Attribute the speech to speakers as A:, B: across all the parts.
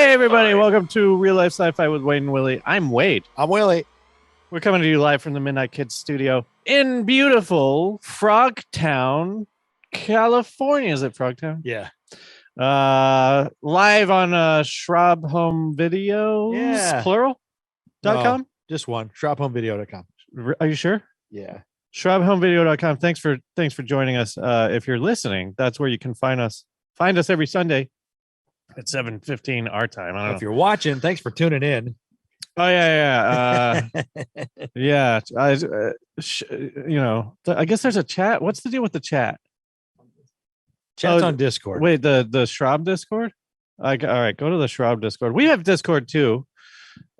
A: Hey, everybody. Welcome to Real Life Sci-Fi with Wade and Willie. I'm Wade.
B: I'm Willy.
A: We're coming to you live from the Midnight Kids studio in beautiful Frogtown, California. Is it Frogtown?
B: Yeah.
A: Live on Shrub Home Videos,
B: Yeah.
A: plural.com?
B: Just one. Shophomevideo.com.
A: Are you sure?
B: Yeah.
A: Shrubhomevideo.com. Thanks for joining us. If you're listening, that's where you can find us. Find us every Sunday at 7:15 our time. I don't know.
B: If you're watching, thanks for tuning in.
A: Oh yeah. Yeah. I guess there's a chat. What's the deal with the chat?
B: Chat's on Discord.
A: Wait, the Shrub Discord? All right, go to the Shrub Discord. We have Discord too.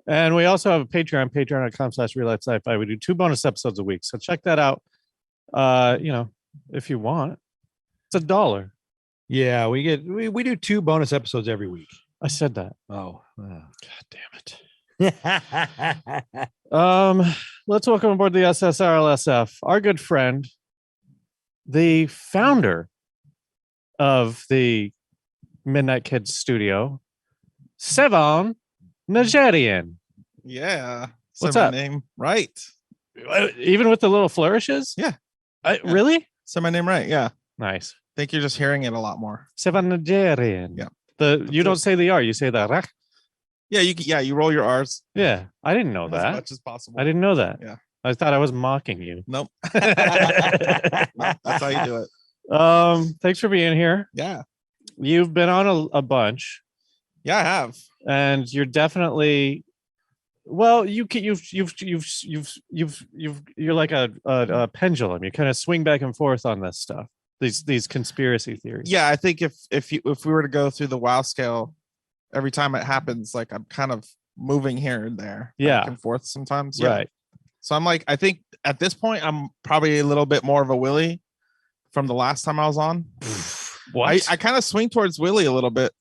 A: And we also have a Patreon, patreon.com/reallifesci-fi. We do 2 bonus episodes a week. So check that out. If you want. It's $1.
B: Yeah, we do 2 bonus episodes every week.
A: I said that.
B: Oh.
A: God damn it. Let's welcome aboard the SS RLSF, our good friend, the founder of the Midnight Kids studio, Sevan Najarian.
C: Yeah.
A: What's
C: my
A: up?
C: name right.
A: Even with the little flourishes?
C: Yeah.
A: Really?
C: So my name right. Yeah.
A: Nice.
C: I think you're just hearing it a lot more.
A: Sevan Najarian.
C: Yeah.
A: You don't say the R, you say the R.
C: Yeah, you roll your R's.
A: Yeah. I didn't know
C: as
A: that.
C: much as possible.
A: I didn't know that.
C: Yeah.
A: I thought I was mocking you.
C: Nope. Nope, that's how you do it.
A: Thanks for being here.
C: Yeah.
A: You've been on a bunch.
C: Yeah, I have.
A: And you're definitely you're like a pendulum. You kind of swing back and forth on this stuff. These conspiracy theories.
C: Yeah, I think if we were to go through the WoW scale, every time it happens, like I'm kind of moving here and there, back and forth sometimes. Yeah.
A: Right.
C: So I'm like, I think at this point I'm probably a little bit more of a Willy from the last time I was on.
A: What?
C: I kind of swing towards Willy a little bit.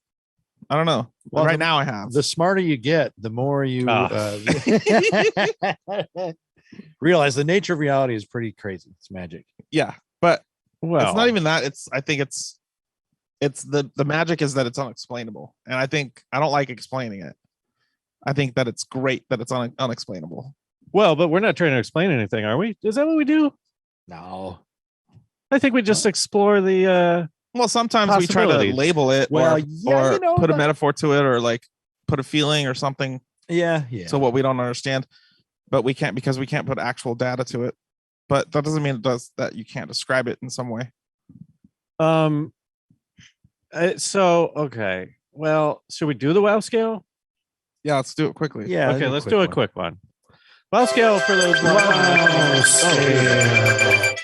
C: I don't know. Well, right now I have.
B: The smarter you get, the more you realize the nature of reality is pretty crazy. It's magic.
C: Yeah, but it's not even that. I think it's the magic is that it's unexplainable, and I don't like explaining it. I think that it's great that it's unexplainable.
A: Well, but we're not trying to explain anything, are we? Is that what we do?
B: No.
A: I think we just explore the
C: well, sometimes we try to label it or put a metaphor to it or like put a feeling or something.
B: Yeah.
C: So what we don't understand, but we can't because we can't put actual data to it. But that doesn't mean that you can't describe it in some way.
A: Okay. Well, should we do the WoW scale?
C: Yeah, let's do it quickly.
B: Yeah.
A: Okay, let's do a quick one. WoW scale for those.
B: WoW scale.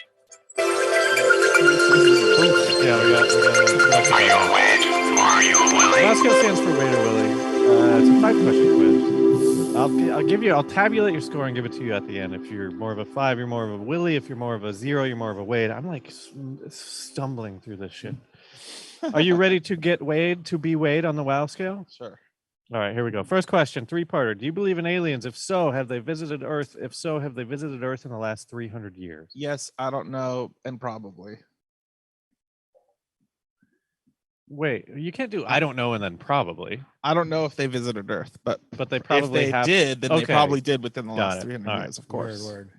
A: Yeah, we got.
D: Are you Wade or are you Willy?
A: WoW scale stands for Wade or Willy. It's a 5-question quiz. I'll tabulate your score and give it to you at the end. If you're more of a 5, you're more of a Willy. If you're more of a 0, you're more of a Wade. I'm like stumbling through this shit. Are you ready to get Wade to be Wade on the WoW scale?
C: Sure.
A: All right, here we go. First question, 3-parter. Do you believe in aliens? If so, have they visited Earth? If so, have they visited Earth in the last 300 years?
C: Yes, I don't know, and probably.
A: Wait, you can't do I don't know and then probably.
C: I don't know if they visited Earth, but
A: they probably
C: if they did, then they probably did within the last 300
A: years,
C: right. Of course.
B: Word.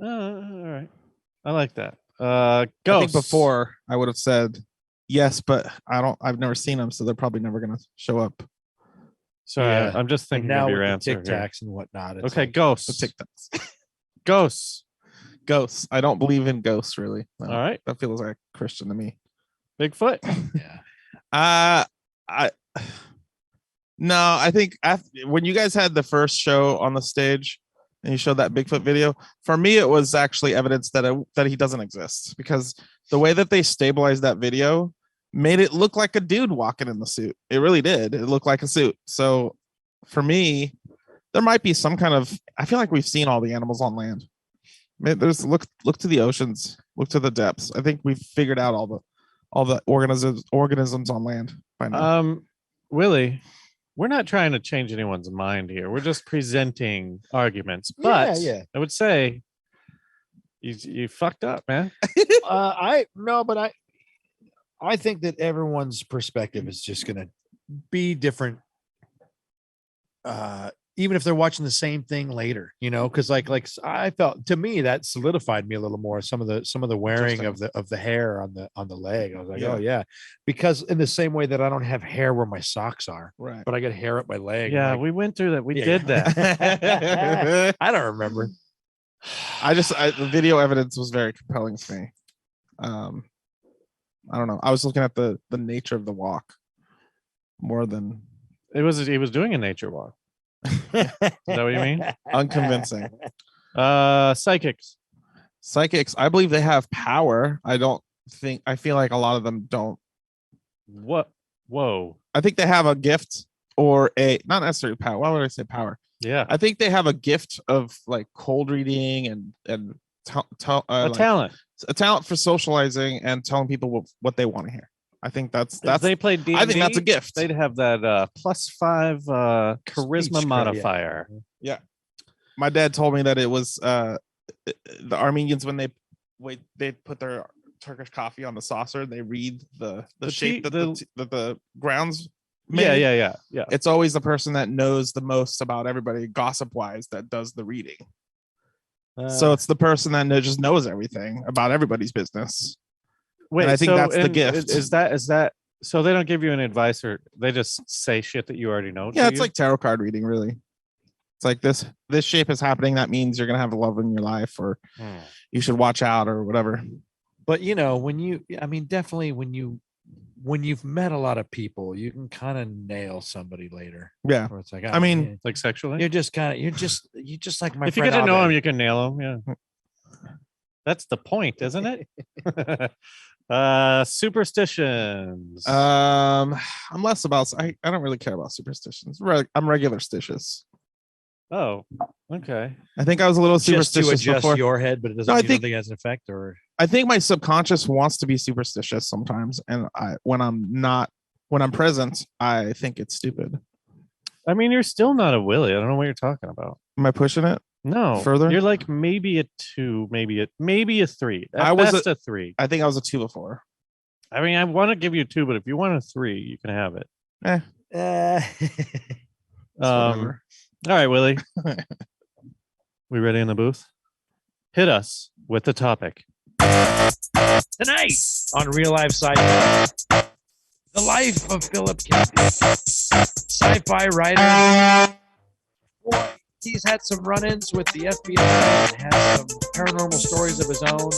A: All right. I like that.
C: I
A: Ghosts.
C: think before I would have said yes, but I've never seen them, so they're probably never going to show up.
A: Sorry,
B: Yeah.
A: I'm just thinking
B: now
A: of your
B: with
A: answer.
B: Tic Tacs and whatnot. It's
A: Okay,
B: like,
A: ghosts.
C: The Tic Tacs.
A: Ghosts.
C: Ghosts. I don't believe in ghosts, really. No,
A: all right.
C: That feels like Christian to me.
A: Bigfoot.
B: Yeah.
C: I think when you guys had the first show on the stage and you showed that Bigfoot video, for me it was actually evidence that he doesn't exist, because the way that they stabilized that video made it look like a dude walking in the suit. It really did. It looked like a suit. So for me, there might be some kind of, I feel like we've seen all the animals on land. I mean, look to the oceans, look to the depths. I think we've figured out all the organisms on land by now.
A: Willie, we're not trying to change anyone's mind here. We're just presenting arguments. But I would say you fucked up, man.
B: I think that everyone's perspective is just going to be different even if they're watching the same thing later, because like I felt, to me, that solidified me a little more. Some of the wearing of the hair on the leg. I was like,
C: Yeah.
B: oh yeah, because in the same way that I don't have hair where my socks are,
C: Right.
B: but I got hair up my leg.
A: Yeah,
B: like,
A: we went through that. We
B: Yeah,
A: did that.
B: I don't remember.
C: The video evidence was very compelling to me. I don't know. I was looking at the nature of the walk more than
A: He was doing a nature walk. Is that what you mean?
C: unconvincing.
A: Psychics.
C: Psychics, I believe they have power. I feel like a lot of them don't.
A: What? Whoa.
C: I think they have a gift or not necessarily power. Why would I say power?
A: Yeah.
C: I think they have a gift of like cold reading and like
A: talent.
C: a talent for socializing and telling people what they want to hear. I think that's
A: If they played D&D,
C: I think that's a gift.
A: They'd have that +5 charisma
B: Speech
A: modifier.
C: Yeah. My dad told me that it was the Armenians when they put their Turkish coffee on the saucer, they read the shape that the grounds made.
A: Yeah.
C: It's always the person that knows the most about everybody gossip wise that does the reading. So it's the person that just knows everything about everybody's business.
A: Wait,
C: and I think that's the gift.
A: Is that so? They don't give you an advice, or they just say shit that you already know?
C: Yeah, it's like tarot card reading, really. It's like this shape is happening. That means you're gonna have love in your life, or you should watch out, or whatever.
B: But definitely when you've met a lot of people, you can kind of nail somebody later.
C: Yeah,
B: Where it's like,
A: like sexually.
B: you're just like my.
A: If you get to know him, you can nail him. Yeah, that's the point, isn't it? Superstitions.
C: I'm less about. I don't really care about superstitions. I'm regular stitious.
A: Oh, okay.
C: I think I was a little
B: just to
C: superstitious
B: adjust
C: before.
B: your head, but it doesn't.
C: No, I
B: you don't
C: think-
B: think it has an effect, or
C: I think my subconscious wants to be superstitious sometimes, and when I'm present, I think it's stupid.
A: I mean, you're still not a Willy. I don't know what you're talking about.
C: Am I pushing it?
A: No,
C: Further?
A: You're like maybe a 2, maybe a 3. At
C: I was
A: best a 3.
C: I think I was a 2 before.
A: I mean, I want to give you 2, but if you want a 3, you can have it.
C: Whatever.
A: All right, Willy. We ready in the booth? Hit us with the topic.
B: tonight on Real Life Sci-Fi, the life of Philip K. Dick, sci-fi writer. Boy, he's had some run-ins with the FBI and has some paranormal stories of his own,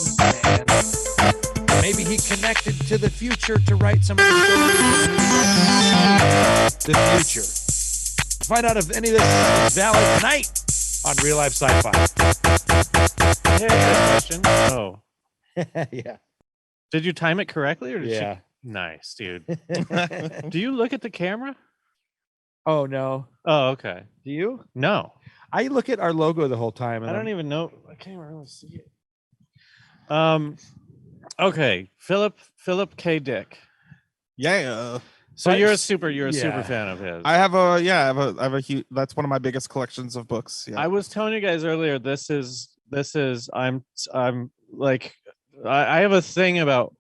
B: and maybe he connected to the future to write some of the stories. The future. Find out if any of this is valid tonight on Real Life Sci-Fi.
A: Hey, good question. Oh,
B: Yeah.
A: did you time it correctly, or did
B: Yeah.
A: she? Nice, dude. Do you look at the camera?
B: Oh no.
A: Oh, okay.
B: Do you?
A: No,
B: I look at our logo the whole time. And
A: I don't even know. I can't really see it. Okay, Philip K. Dick.
C: Yeah.
A: So
B: But-
A: you're a super
B: yeah.
A: fan of his.
C: I have a huge. That's one of my biggest collections of books. Yeah.
A: I was telling you guys earlier. This is. I'm like. I have a thing about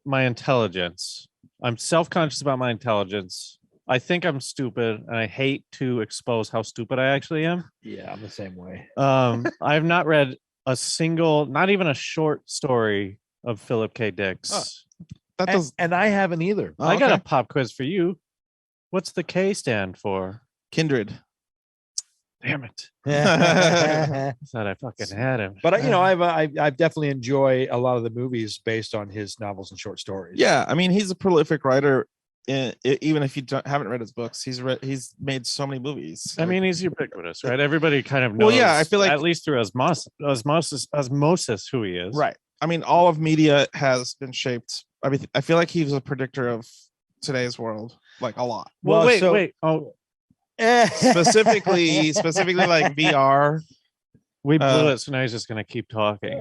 A: my intelligence. I'm self-conscious about my intelligence. I think I'm stupid, and I hate to expose how stupid I actually am.
B: Yeah, I'm the same way.
A: I've not read a single, not even a short story of Philip K. Dick's.
C: that does.
B: And I haven't either.
C: Oh,
A: I got a
C: okay.
A: pop quiz for you. What's the K stand for?
C: Kindred.
A: Damn it!
B: but
A: I thought I fucking had him.
B: I've definitely enjoy a lot of the movies based on his novels and short stories.
C: Yeah, I mean he's a prolific writer. Even if you haven't read his books, he's made so many movies.
A: I mean, he's ubiquitous, right? Everybody kind of knows.
C: Well, yeah, I feel like-
A: at least through osmosis, who he is.
C: Right. I mean, all of media has been shaped. I mean, I feel like he was a predictor of today's world, like a lot.
A: Well,
B: Well,
A: wait. Oh,
C: Specifically like VR
A: we blew it, so now he's just gonna keep talking.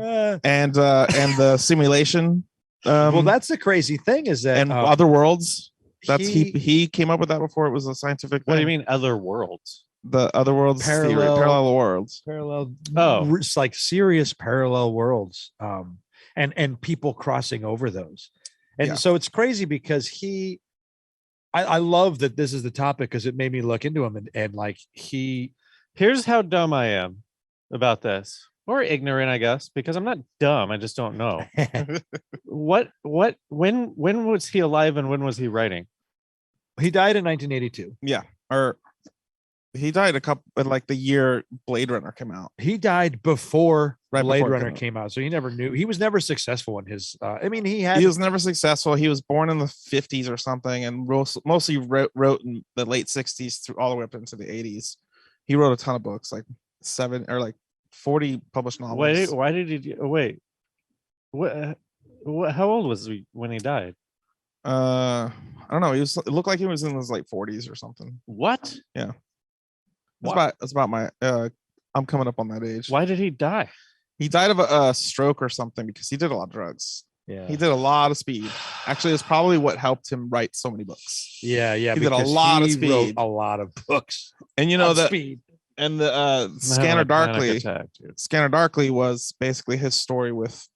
C: and the simulation.
B: Well, that's the crazy thing is that
C: and other worlds. That's
B: he-
C: he came up with that before it was a scientific.
A: What do you
C: thing.
A: mean, other worlds?
C: The other worlds theory, parallel worlds.
B: parallel.
A: Oh.
B: It's like serious parallel worlds. And people crossing over those. And
C: Yeah.
B: so it's crazy because I love that this is the topic because it made me look into him and like
A: Here's how dumb I am about this, or ignorant, I guess, because I'm not dumb. I just don't know. When was he alive and when was he writing?
B: he died in 1982.
C: Yeah, or he died like the year Blade Runner came out.
B: He died before
C: Right
B: Blade
C: before it
B: Runner came out, so he never knew. He was never successful in his. I mean, he
C: was never successful. He was born in the 50s or something, and mostly wrote in the late 60s through all the way up into the 80s. He wrote a ton of books, like 40 published novels.
A: Wait, why did he? Wait, what? How old was he when he died?
C: I don't know. It looked like he was in his like 40s or something.
A: What?
C: Yeah. That's about my. I'm coming up on that age.
A: Why did he die?
C: He died of a stroke or something because he did a lot of drugs.
B: Yeah,
C: he did a lot of speed. Actually, it's probably what helped him write so many books.
B: Yeah.
C: He did a lot of speed.
B: Wrote a lot of books.
C: And you know that
B: speed.
C: And the Scanner Darkly.
A: Attack,
C: Scanner Darkly was basically his story with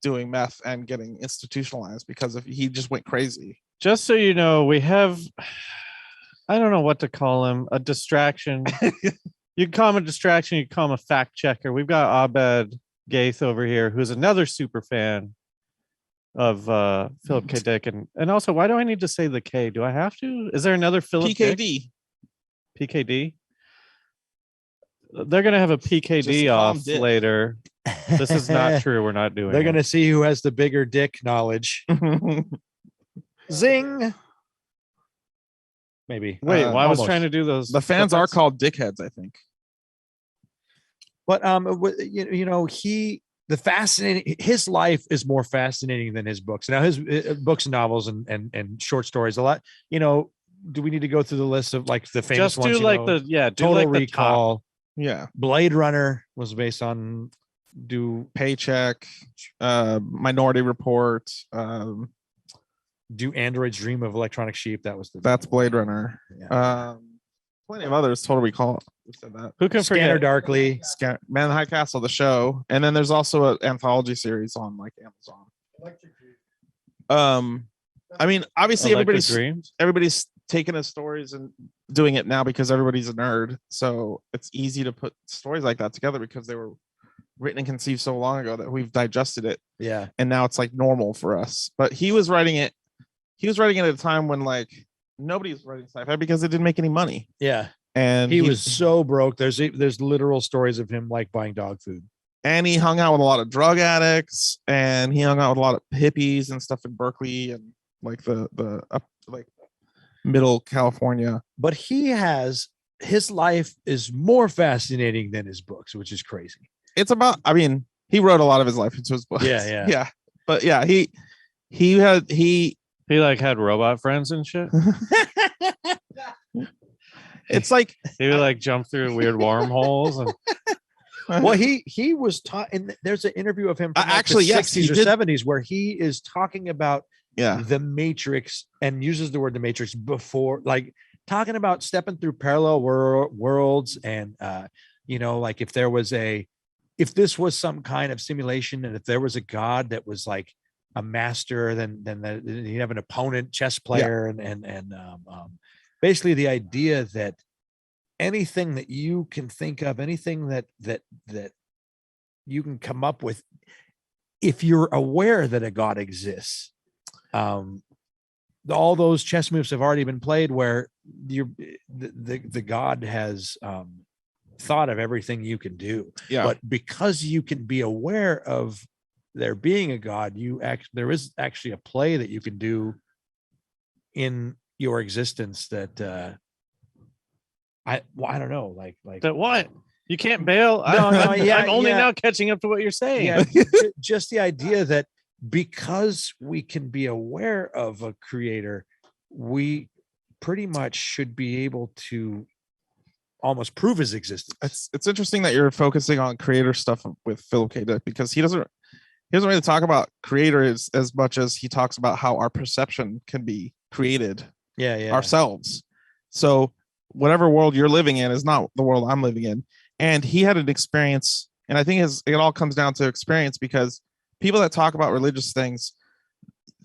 C: doing meth and getting institutionalized because he just went crazy.
A: Just so you know, we have, I don't know what to call him, a distraction. You can call him a distraction. You can call him a fact checker. We've got Abed Gaith over here, who's another super fan of Philip K. Dick. And also, why do I need to say the K? Do I have to? Is there another Philip
C: PKD?
A: Dick? PKD? They're going to have a PKD off later. This is not true. We're not doing
B: They're
A: it.
B: going to see who has the bigger dick knowledge. Zing. Maybe.
A: Wait, I was
B: almost.
A: trying to do those.
C: The fans are called dickheads, I think.
B: But his life is more fascinating than his books. Now his books and novels and short stories a lot. Do we need to go through the list of like the famous
A: just
B: ones?
A: do like the
B: Total
A: like
B: Recall.
C: Yeah,
B: Blade Runner was based on
C: Paycheck, Minority Report.
B: Do Androids Dream of Electronic Sheep?
C: That's Blade Runner.
B: Yeah.
C: Plenty of others. Total Recall. Who said that?
A: Who can
B: Scanner
A: forget?
B: Darkly.
C: Man in the High Castle, the show, and then there's also an anthology series on like Amazon. I mean, obviously everybody's taking his stories and doing it now because everybody's a nerd. So it's easy to put stories like that together because they were written and conceived so long ago that we've digested it.
B: Yeah.
C: And now it's like normal for us. But he was writing it at a time when like nobody was writing sci-fi because it didn't make any money.
B: Yeah.
C: And
B: he was so broke. There's literal stories of him like buying dog food.
C: And he hung out with a lot of drug addicts, and he hung out with a lot of hippies and stuff in Berkeley and like the up like middle California.
B: But his life is more fascinating than his books, which is crazy.
C: It's about, I mean, he wrote a lot of his life into his books.
B: Yeah.
C: But yeah, he
A: like had robot friends and shit.
C: It's like
A: he would like jump through weird wormholes and.
B: Well, he was taught, and there's an interview of him from
C: actually,
B: the
C: yes,
B: 60s or 70s where he is talking about the Matrix and uses the word the Matrix before, like talking about stepping through parallel worlds and like if this was some kind of simulation and if there was a god that was like a master, then he'd have an opponent chess player and basically the idea that anything that you can think of, anything that you can come up with, if you're aware that a god exists, all those chess moves have already been played where the god has thought of everything you can do.
C: Yeah.
B: But because you can be aware of there being a god, there is actually a play that you can do in your existence that I don't know, like
A: that what? You can't bail.
B: No,
A: I'm only now catching up to what you're saying.
B: Yeah, just the idea that because we can be aware of a creator, we pretty much should be able to almost prove his existence.
C: It's interesting that you're focusing on creator stuff with Philip K. Dick because he doesn't really talk about creators as much as he talks about how our perception can be created ourselves. So whatever world you're living in is not the world I'm living in. And he had an experience, and I think it all comes down to experience because people that talk about religious things,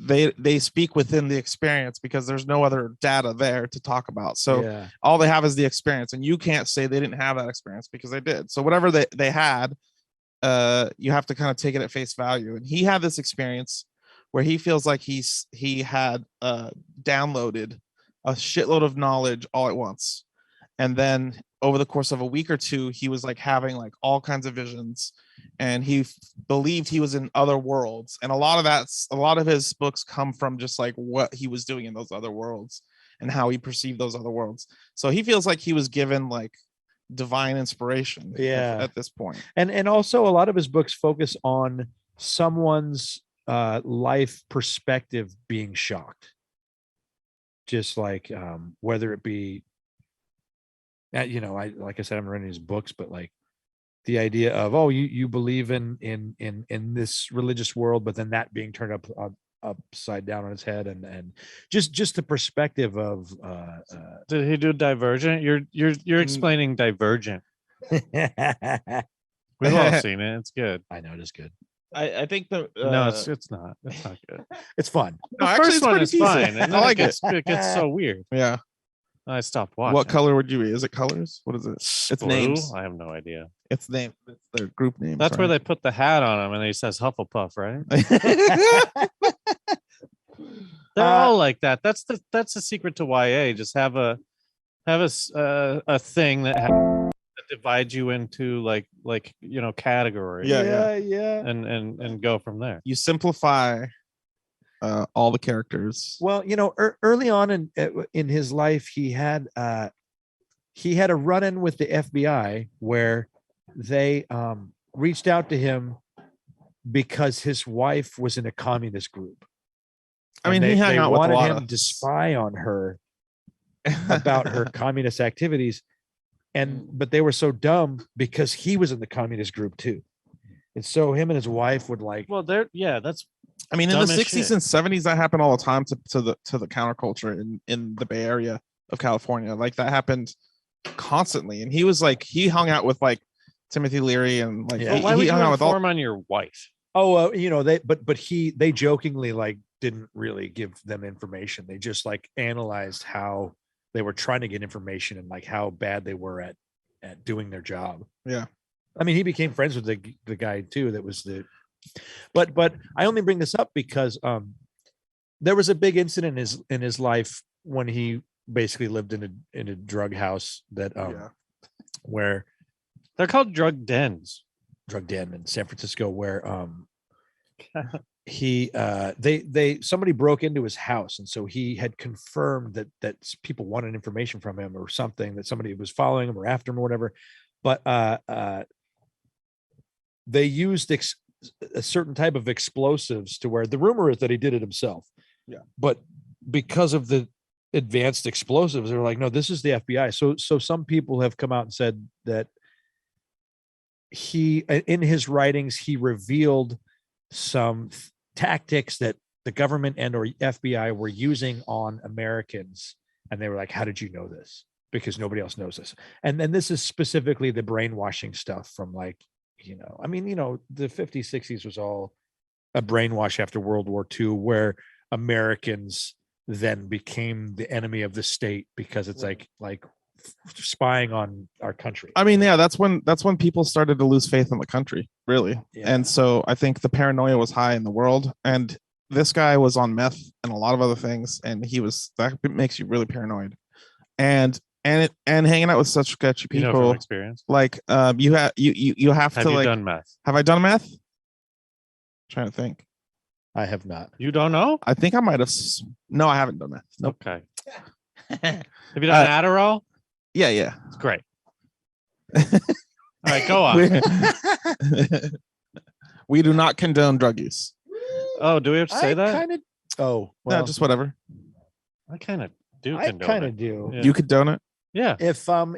C: they speak within the experience because there's no other data there to talk about. So
B: Yeah.
C: all they have is the experience, and you can't say they didn't have that experience because they did. So whatever they had, you have to kind of take it at face value. And he had this experience where he feels like he had downloaded a shitload of knowledge all at once, and then over the course of a week or two, he was like having like all kinds of visions, and he believed he was in other worlds. And a lot of his books come from just like what he was doing in those other worlds and how he perceived those other worlds. So he feels like he was given like divine inspiration at this point.
B: And also a lot of his books focus on someone's life perspective being shocked, just like whether it be like I said, I'm reading his books, but like the idea of, oh, you believe in this religious world, but then that being turned upside down on its head, and just the perspective of
A: Did he do Divergent? You're explaining Divergent. We've all seen it. It's good.
B: I know it is good.
C: I think the
A: no, it's not. It's not good.
B: It's fun.
A: The first one is fine. And
C: I like it.
A: It gets so weird.
C: Yeah.
A: I stopped watching.
C: What color would you be? Is it colors? What is it? It's
A: Blue?
C: names.
A: I have no idea.
C: It's name. It's their group name.
A: That's where they put the hat on him, and he says Hufflepuff, right? They're all like that. That's the secret to YA. Just have a thing that divides you into like categories.
C: Yeah.
A: And go from there.
C: You simplify all the characters.
B: Well, early on in his life, he had a run-in with the FBI where they reached out to him because his wife was in a communist group.
C: I mean, he hung out with a lot
B: wanted him to spy on her about her communist activities, but they were so dumb because he was in the communist group too, and so him and his wife would like.
A: Well, that's.
C: I mean, in the 60s
A: shit.
C: and 70s, that happened all the time to the counterculture in the Bay Area of California. Like that happened constantly, and he was like he hung out with like Timothy Leary and like
A: Why would
C: he
A: you
C: hung out with
A: inform on your wife?
B: Oh, they jokingly like didn't really give them information. They just like analyzed how they were trying to get information and like how bad they were at doing their job.
C: Yeah.
B: I mean, he became friends with the guy too. That was but I only bring this up because there was a big incident in his life when he basically lived in a drug house that where
A: they're called drug dens.
B: Drug den in San Francisco, where somebody broke into his house, and so he had confirmed that people wanted information from him or something, that somebody was following him or after him or whatever. But they used a certain type of explosives to where the rumor is that he did it himself.
C: Yeah.
B: But because of the advanced explosives, they're like, no, this is the FBI. So some people have come out and said that he, in his writings, he revealed some tactics that the government and or FBI were using on Americans. And they were like, how did you know this? Because nobody else knows this. And then this is specifically the brainwashing stuff from like, the 50s, 60s was all a brainwash after World War II, where Americans then became the enemy of the state because it's like spying on our country.
C: I mean, yeah, that's when people started to lose faith in the country, really.
B: Yeah.
C: And so I think the paranoia was high in the world, and this guy was on meth and a lot of other things, and that makes you really paranoid. And hanging out with such sketchy people,
A: from experience,
C: like you have to like
A: done meth.
C: Have I done meth? Trying to think.
B: I have not.
A: You don't know?
C: I think I might have. No, I haven't done meth. Nope.
A: Okay. Have you done Adderall?
C: Yeah.
A: It's great. All right, go on.
C: We do not condone drug use.
A: Oh, do we have to say that?
B: Kind of. Oh, well,
C: no, just whatever.
A: I kind of do.
B: I kind of do.
A: Yeah.
C: You condone it?
A: Yeah.
B: If you have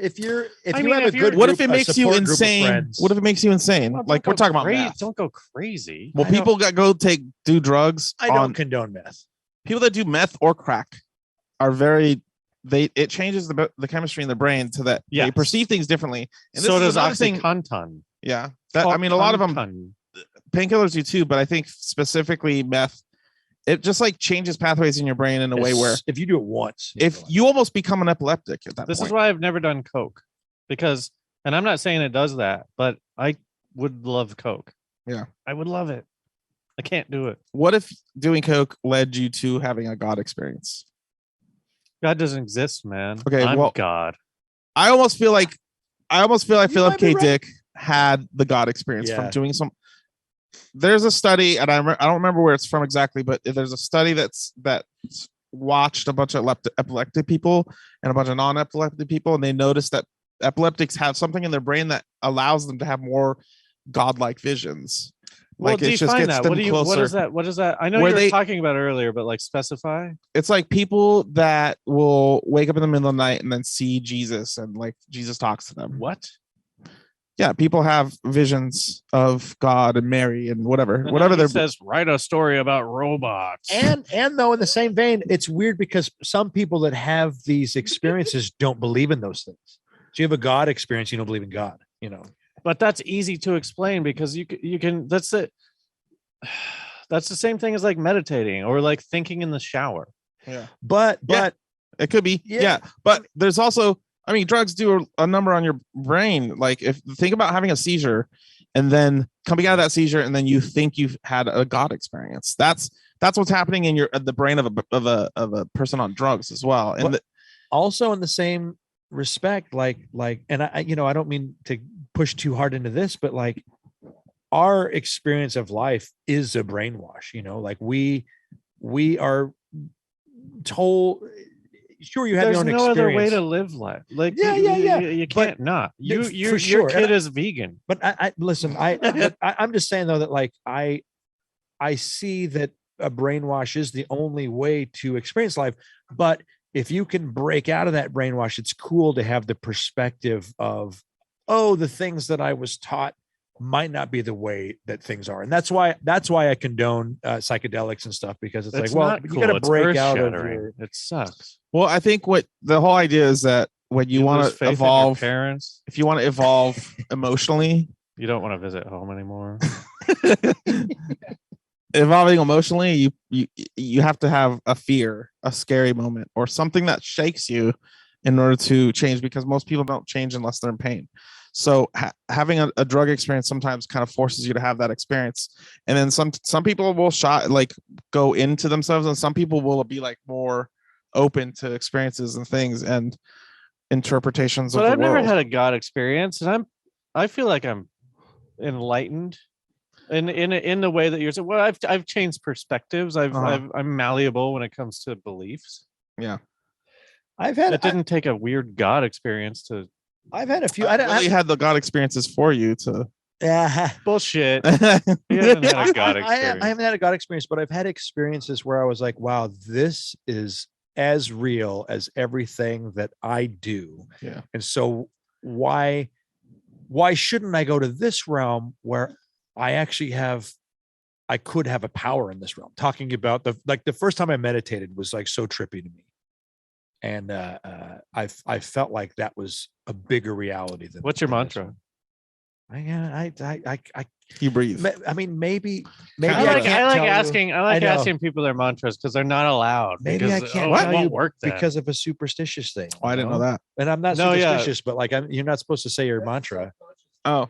A: if
B: a good,
C: what if
B: group,
C: it makes you insane? What if it makes you insane?
A: Well,
C: like we're talking about meth.
A: Don't go crazy.
C: Well, people do drugs.
B: I don't condone meth.
C: People that do meth or crack are it changes the chemistry in the brain to that they perceive things differently. And
A: so does OxyContin.
C: Yeah. A lot of them painkillers do too, but I think specifically meth it just like changes pathways in your brain in a way where
E: if you do it once,
C: if you almost become an epileptic at that
A: This
C: point.
A: is why I've never done coke, because, and I'm not saying it does that, but I would love coke.
C: Yeah.
A: I would love it. I can't do it.
C: What if doing coke led you to having a God experience?
A: God doesn't exist, man.
C: Okay,
A: I'm
C: well,
A: God.
C: I almost feel like Philip
E: might be
C: K.
E: right.
C: Dick had the God experience from
E: Yeah.
C: doing some. There's a study, and I don't remember where it's from exactly, but there's a study that watched a bunch of epileptic people and a bunch of non-epileptic people, and they noticed that epileptics have something in their brain that allows them to have more godlike visions.
A: Well,
C: Like it just
A: define
C: gets
A: that.
C: them
A: What
C: closer.
A: is that? What is that? I know
C: Where
A: you were
C: they-
A: talking about it earlier, but like specify.
C: It's like people that will wake up in the middle of the night and then see Jesus, and like Jesus talks to them.
A: What?
C: Yeah, people have visions of God and Mary and whatever
A: And then he
C: they're.
A: says, write a story about robots.
E: And though in the same vein, it's weird because some people that have these experiences don't believe in those things. So you have a God experience, you don't believe in God, you know.
A: But that's easy to explain because you can that's it. That's the same thing as like meditating or like thinking in the shower.
C: Yeah,
E: But
C: it could be. Yeah, but there's also, I mean, drugs do a number on your brain. Like if think about having a seizure and then coming out of that seizure and then you think you've had a God experience. That's what's happening in the brain of a person on drugs as well. And
E: also in the same respect, like, and I don't mean to push too hard into this, but like our experience of life is a brainwash, you know, like we are told, sure, you have
A: There's
E: your own
A: no
E: experience.
A: other way to live life. Like
E: Yeah.
A: you can't
E: But
A: not.
E: for
A: Your
E: sure. And
A: kid is vegan.
E: But I listen, I'm just saying though that like I see that a brainwash is the only way to experience life. But if you can break out of that brainwash, it's cool to have the perspective of, oh, the things that I was taught might not be the way that things are. And that's why I condone psychedelics and stuff, because it's like, well,
A: not
E: you
A: cool.
E: got to
A: It's
E: break out of
A: earth-shattering.
E: your,
A: It sucks.
C: well, I think what the whole idea is that when you want
A: lose
C: to
A: faith in your
C: evolve,
A: parents,
C: if you want to evolve emotionally,
A: you don't want to visit home anymore.
C: evolving emotionally, you have to have a fear, a scary moment, or something that shakes you in order to change, because most people don't change unless they're in pain. So having a drug experience sometimes kind of forces you to have that experience. And then some people will go into themselves, and some people will be like more open to experiences and things and interpretations
A: But
C: of the
A: I've
C: world.
A: never had a God experience, and I feel like I'm enlightened in the way that you're saying. Well, I've changed perspectives. I'm malleable when it comes to beliefs.
C: Yeah.
A: It didn't take a weird God experience to
E: I've had a few.
C: I really had the God experiences for you to.
A: bullshit. You haven't had a God experience.
E: I haven't had a God experience, but I've had experiences where I was like, wow, this is as real as everything that I do.
C: Yeah.
E: And so why shouldn't I go to this realm where I actually I could have a power in this realm? Talking about the first time I meditated was like so trippy to me. And I felt like that was a bigger reality than.
A: What's your
E: than this
A: mantra?
E: one.
C: You breathe.
E: I mean, maybe
C: I
A: I like
E: can't tell you.
A: asking. I like
E: I know.
A: asking people their mantras because they're not allowed.
E: Maybe
A: because,
E: I can't
A: it
E: tell
A: won't
E: you
A: work then.
E: because of a superstitious thing.
C: Oh, I didn't know that.
E: And I'm not
A: No, yeah.
E: superstitious, but like you're not supposed to say your mantra.
C: Oh.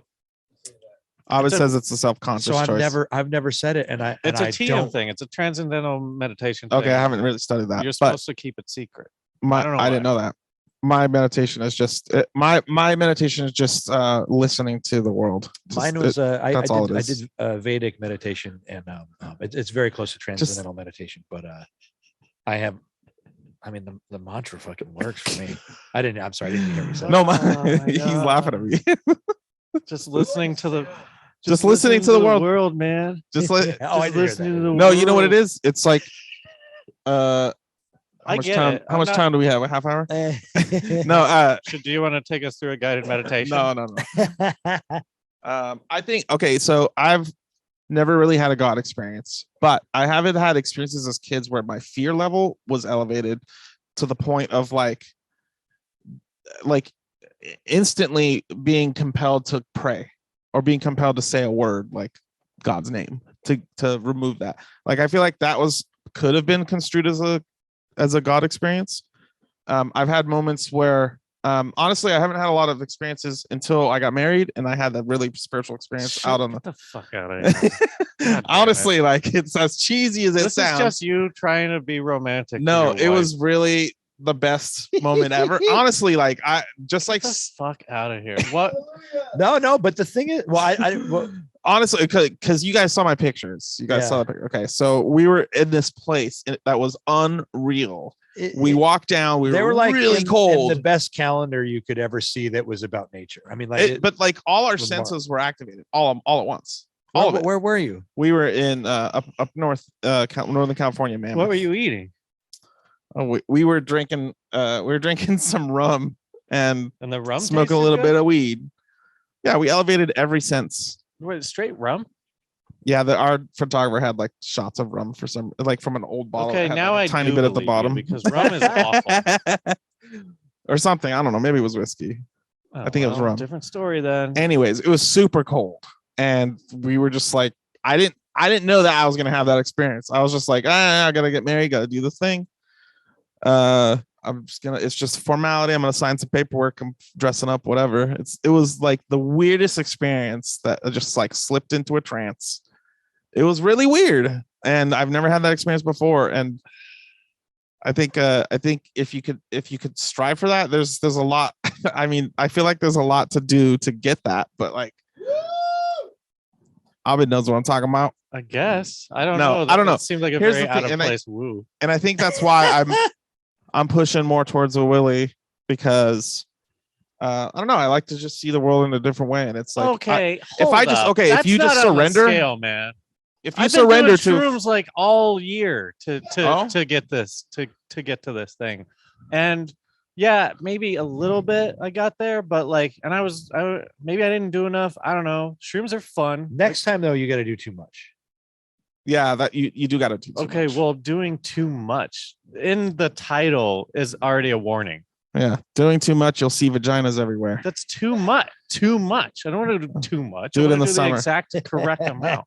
C: Ovid
A: It's a-
C: says it's a self-conscious
E: So
C: choice.
E: I've never said it, and I
A: It's
E: and
A: a
E: I
A: TM
E: don't.
A: thing. It's a transcendental meditation.
C: Okay,
A: thing.
C: I haven't really studied that.
A: You're
C: but
A: supposed to keep it secret.
C: I
A: don't know
C: didn't
A: why.
C: know that. My meditation is just my meditation is just listening to the world.
E: Mine was I
C: that's all it
E: did
C: is.
E: Vedic meditation, and it's very close to transcendental meditation. But I mean the mantra fucking works for me. I'm sorry, I didn't hear you say.
C: No,
A: Oh my
C: he's laughing at me.
A: Just listening to the.
C: Just listening to the world.
A: Man.
C: Just let.
E: Oh, I
A: Just
E: didn't hear
A: listening to
E: that.
A: the
C: No, you know what it
A: world.
C: is? It's like
A: I
C: much
A: get
C: time?
A: it.
C: How much time do we have? A half hour?
E: Eh.
C: No,
A: Do you want to take us through a guided meditation?
C: no. I think okay. So I've never really had a God experience, but I haven't had experiences as kids where my fear level was elevated to the point of like instantly being compelled to pray or being compelled to say a word like God's name to remove that. Like I feel like that was could have been construed as a God experience. I've had moments where honestly, I haven't had a lot of experiences until I got married, and I had that really spiritual experience out on
A: Get the fuck out of here. damn
C: honestly, like it's as cheesy as it
A: This
C: sounds.
A: is just you trying to be romantic. to
C: No,
A: your
C: it
A: wife.
C: was really the best moment ever. Honestly, like I just like
A: Get the fuck out of here. What?
E: No, but the thing is, well,
C: honestly, because you guys saw my pictures. You guys
E: Yeah.
C: saw the picture. Okay, so we were in this place that was unreal. We walked down.
E: they were like
C: really
E: in
C: cold.
E: the best calendar you could ever see that was about nature. I mean, like,
C: But like all our
E: was
C: senses were activated all at once.
E: where,
C: All of it.
E: where were you?
C: We were in up north, Northern California, man.
A: What were you eating?
C: Oh, we were drinking. We were drinking some rum and
A: And the rum.
C: smoking a
A: tasted
C: little
A: good?
C: bit of weed. Yeah, we elevated every sense.
A: What, straight rum.
C: Yeah, our photographer had like shots of rum for some, like from an old bottle.
A: Okay,
C: that had,
A: now
C: like,
A: I
C: a tiny
A: do
C: bit at the
A: believe you
C: bottom
A: because rum is awful.
C: or something. I don't know. Maybe it was whiskey.
A: Oh,
C: I think it was rum.
A: Different story then.
C: Anyways, it was super cold, and we were just like, I didn't know that I was gonna have that experience. I was just like, I gotta get married, gotta do this thing. It's just formality. I'm gonna sign some paperwork. I'm dressing up, whatever. It was like the weirdest experience that I just like slipped into a trance. It was really weird, and I've never had that experience before. And I think if you could strive for that, there's a lot. I mean, I feel like there's a lot to do to get that, but like, Abid knows what I'm talking about.
A: I guess. I don't
C: No,
A: know.
C: I don't know.
A: It seems like a
C: Here's
A: very
C: the thing,
A: out of
C: and I-
A: place woo.
C: And I think that's why I'm pushing more towards a Willy, because I don't know. I like to just see the world in a different way, and it's like
A: Okay.
C: if I just- okay, if
A: That's
C: you just
A: not on the
C: surrender-
A: scale, man.
C: if you
A: I've been
C: surrender
A: doing
C: to
A: shrooms like all year to
C: Oh?
A: to get this to get to this thing, and yeah, maybe a little bit I got there, but like, and maybe I didn't do enough. I don't know. Shrooms are fun.
E: Next time though, you got to do too much.
C: yeah, that you do got to do too
A: Okay,
C: much.
A: well, doing too much in the title is already a warning.
C: Yeah, doing too much, you'll see vaginas everywhere.
A: That's too much. Too much. I don't want to do too much.
C: Do
A: I
C: it in
A: wanna
C: the summer.
A: exact correct amount.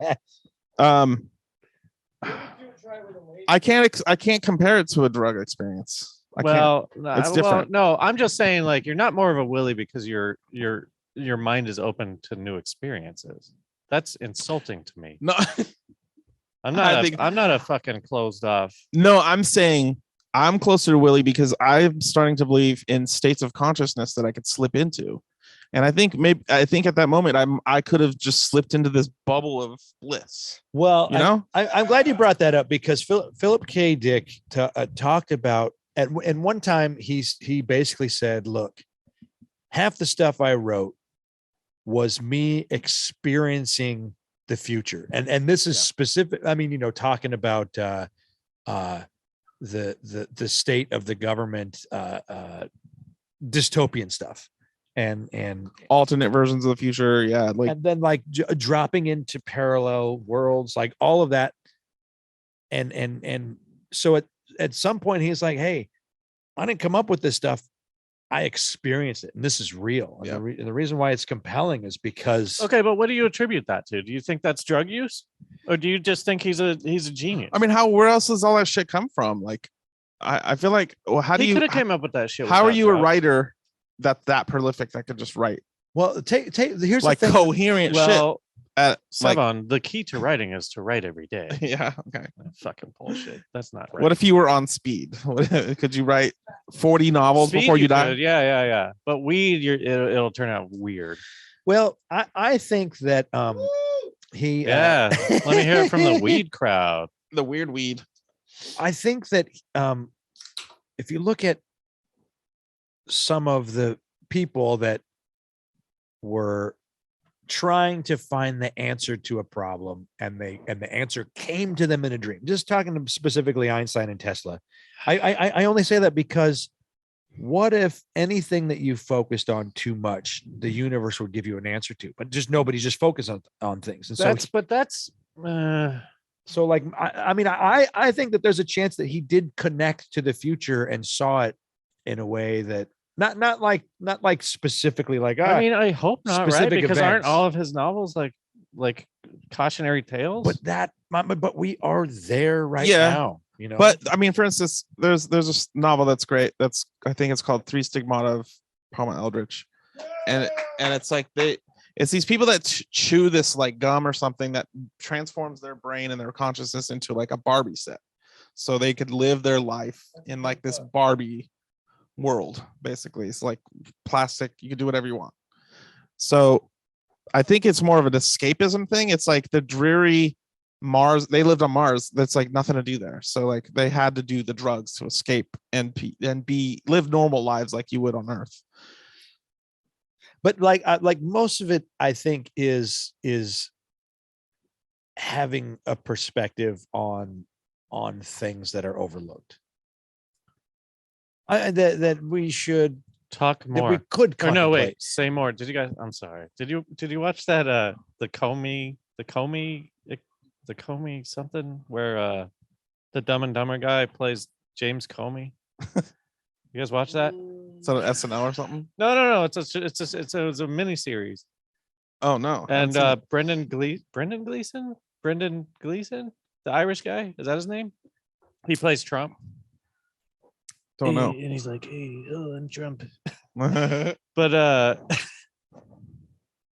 C: I can't compare it to a drug experience. I can't.
A: Well,
C: It's different.
A: no, I'm just saying, like, you're not more of a Willy because your mind is open to new experiences. That's insulting to me.
C: No,
A: I'm
C: I
A: not.
C: think-
A: I'm not a fucking closed off.
C: no, I'm saying I'm closer to Willy because I'm starting to believe in states of consciousness that I could slip into. And I think at that moment I could have just slipped into this bubble of bliss.
E: Well,
C: You know?
E: I'm glad you brought that up because Philip K. Dick talked about and one time he basically said, look, half the stuff I wrote was me experiencing the future. And this is specific. I mean, talking about the state of the government, dystopian stuff and
C: Alternate versions of the future. Yeah. Like,
E: and then like dropping into parallel worlds, like all of that. And so at some point he's like, hey, I didn't come up with this stuff. I experienced it, and this is real. And
C: Yeah.
E: the reason why it's compelling is because
A: Okay, but what do you attribute that to? Do you think that's drug use, or do you just think he's a genius?
C: I mean, where else does all that shit come from? Like, I feel like, well, how do
A: he
C: you,
A: could have came up with that shit.
C: how are
A: without
C: you a
A: drugs.
C: writer that prolific that could just write
E: well, take here's
C: like
E: the thing.
C: coherent shit?
A: Well,
C: Like,
A: Sevan, the key to writing is to write every day.
C: yeah. Okay.
A: Fucking bullshit. That's not right.
C: What if you were on speed? Could you write 40 novels
A: Speed
C: before you die?
A: could, yeah. But weed, it'll turn out weird.
E: Well, I think that he
A: Yeah. Let me hear it from the weed crowd.
C: The weird weed.
E: I think that if you look at some of the people that were trying to find the answer to a problem and the answer came to them in a dream, just talking to specifically Einstein and Tesla, I only say that because what if anything that you focused on too much, the universe would give you an answer to, but just nobody's just focused on things. And so like, I mean, I think that there's a chance that he did connect to the future and saw it in a way that not like specifically like,
A: I mean, I hope not, right?
E: specific
A: Because aren't
E: events.
A: all of his novels like cautionary tales?
E: but we are there right
C: Yeah.
E: now. you know.
C: But I mean, for instance, there's a novel that's great. That's I think it's called Three Stigmata of Palma Eldritch, and it's like it's these people that chew this like gum or something that transforms their brain and their consciousness into like a Barbie set, so they could live their life in like this Barbie world. Basically, it's like plastic. You can do whatever you want. So I think it's more of an escapism thing. It's like the dreary Mars. They lived on Mars. That's like nothing to do there. So like they had to do the drugs to escape and live normal lives like you would on Earth.
E: But like most of it, I think is having a perspective on things that are overlooked. That we should
A: Talk more.
E: that we could
A: Or no,
E: contemplate.
A: wait. Say more. Did you guys? I'm sorry. Did you watch that? The Comey something where the Dumb and Dumber guy plays James Comey. You guys watch that?
C: Is that an SNL or something?
A: No. It's a mini series.
C: Oh no.
A: And Brendan Gleeson, the Irish guy, is that his name? He plays Trump.
C: Don't know.
A: And he's like, "Hey, I'm Trump."
C: Yeah.
A: But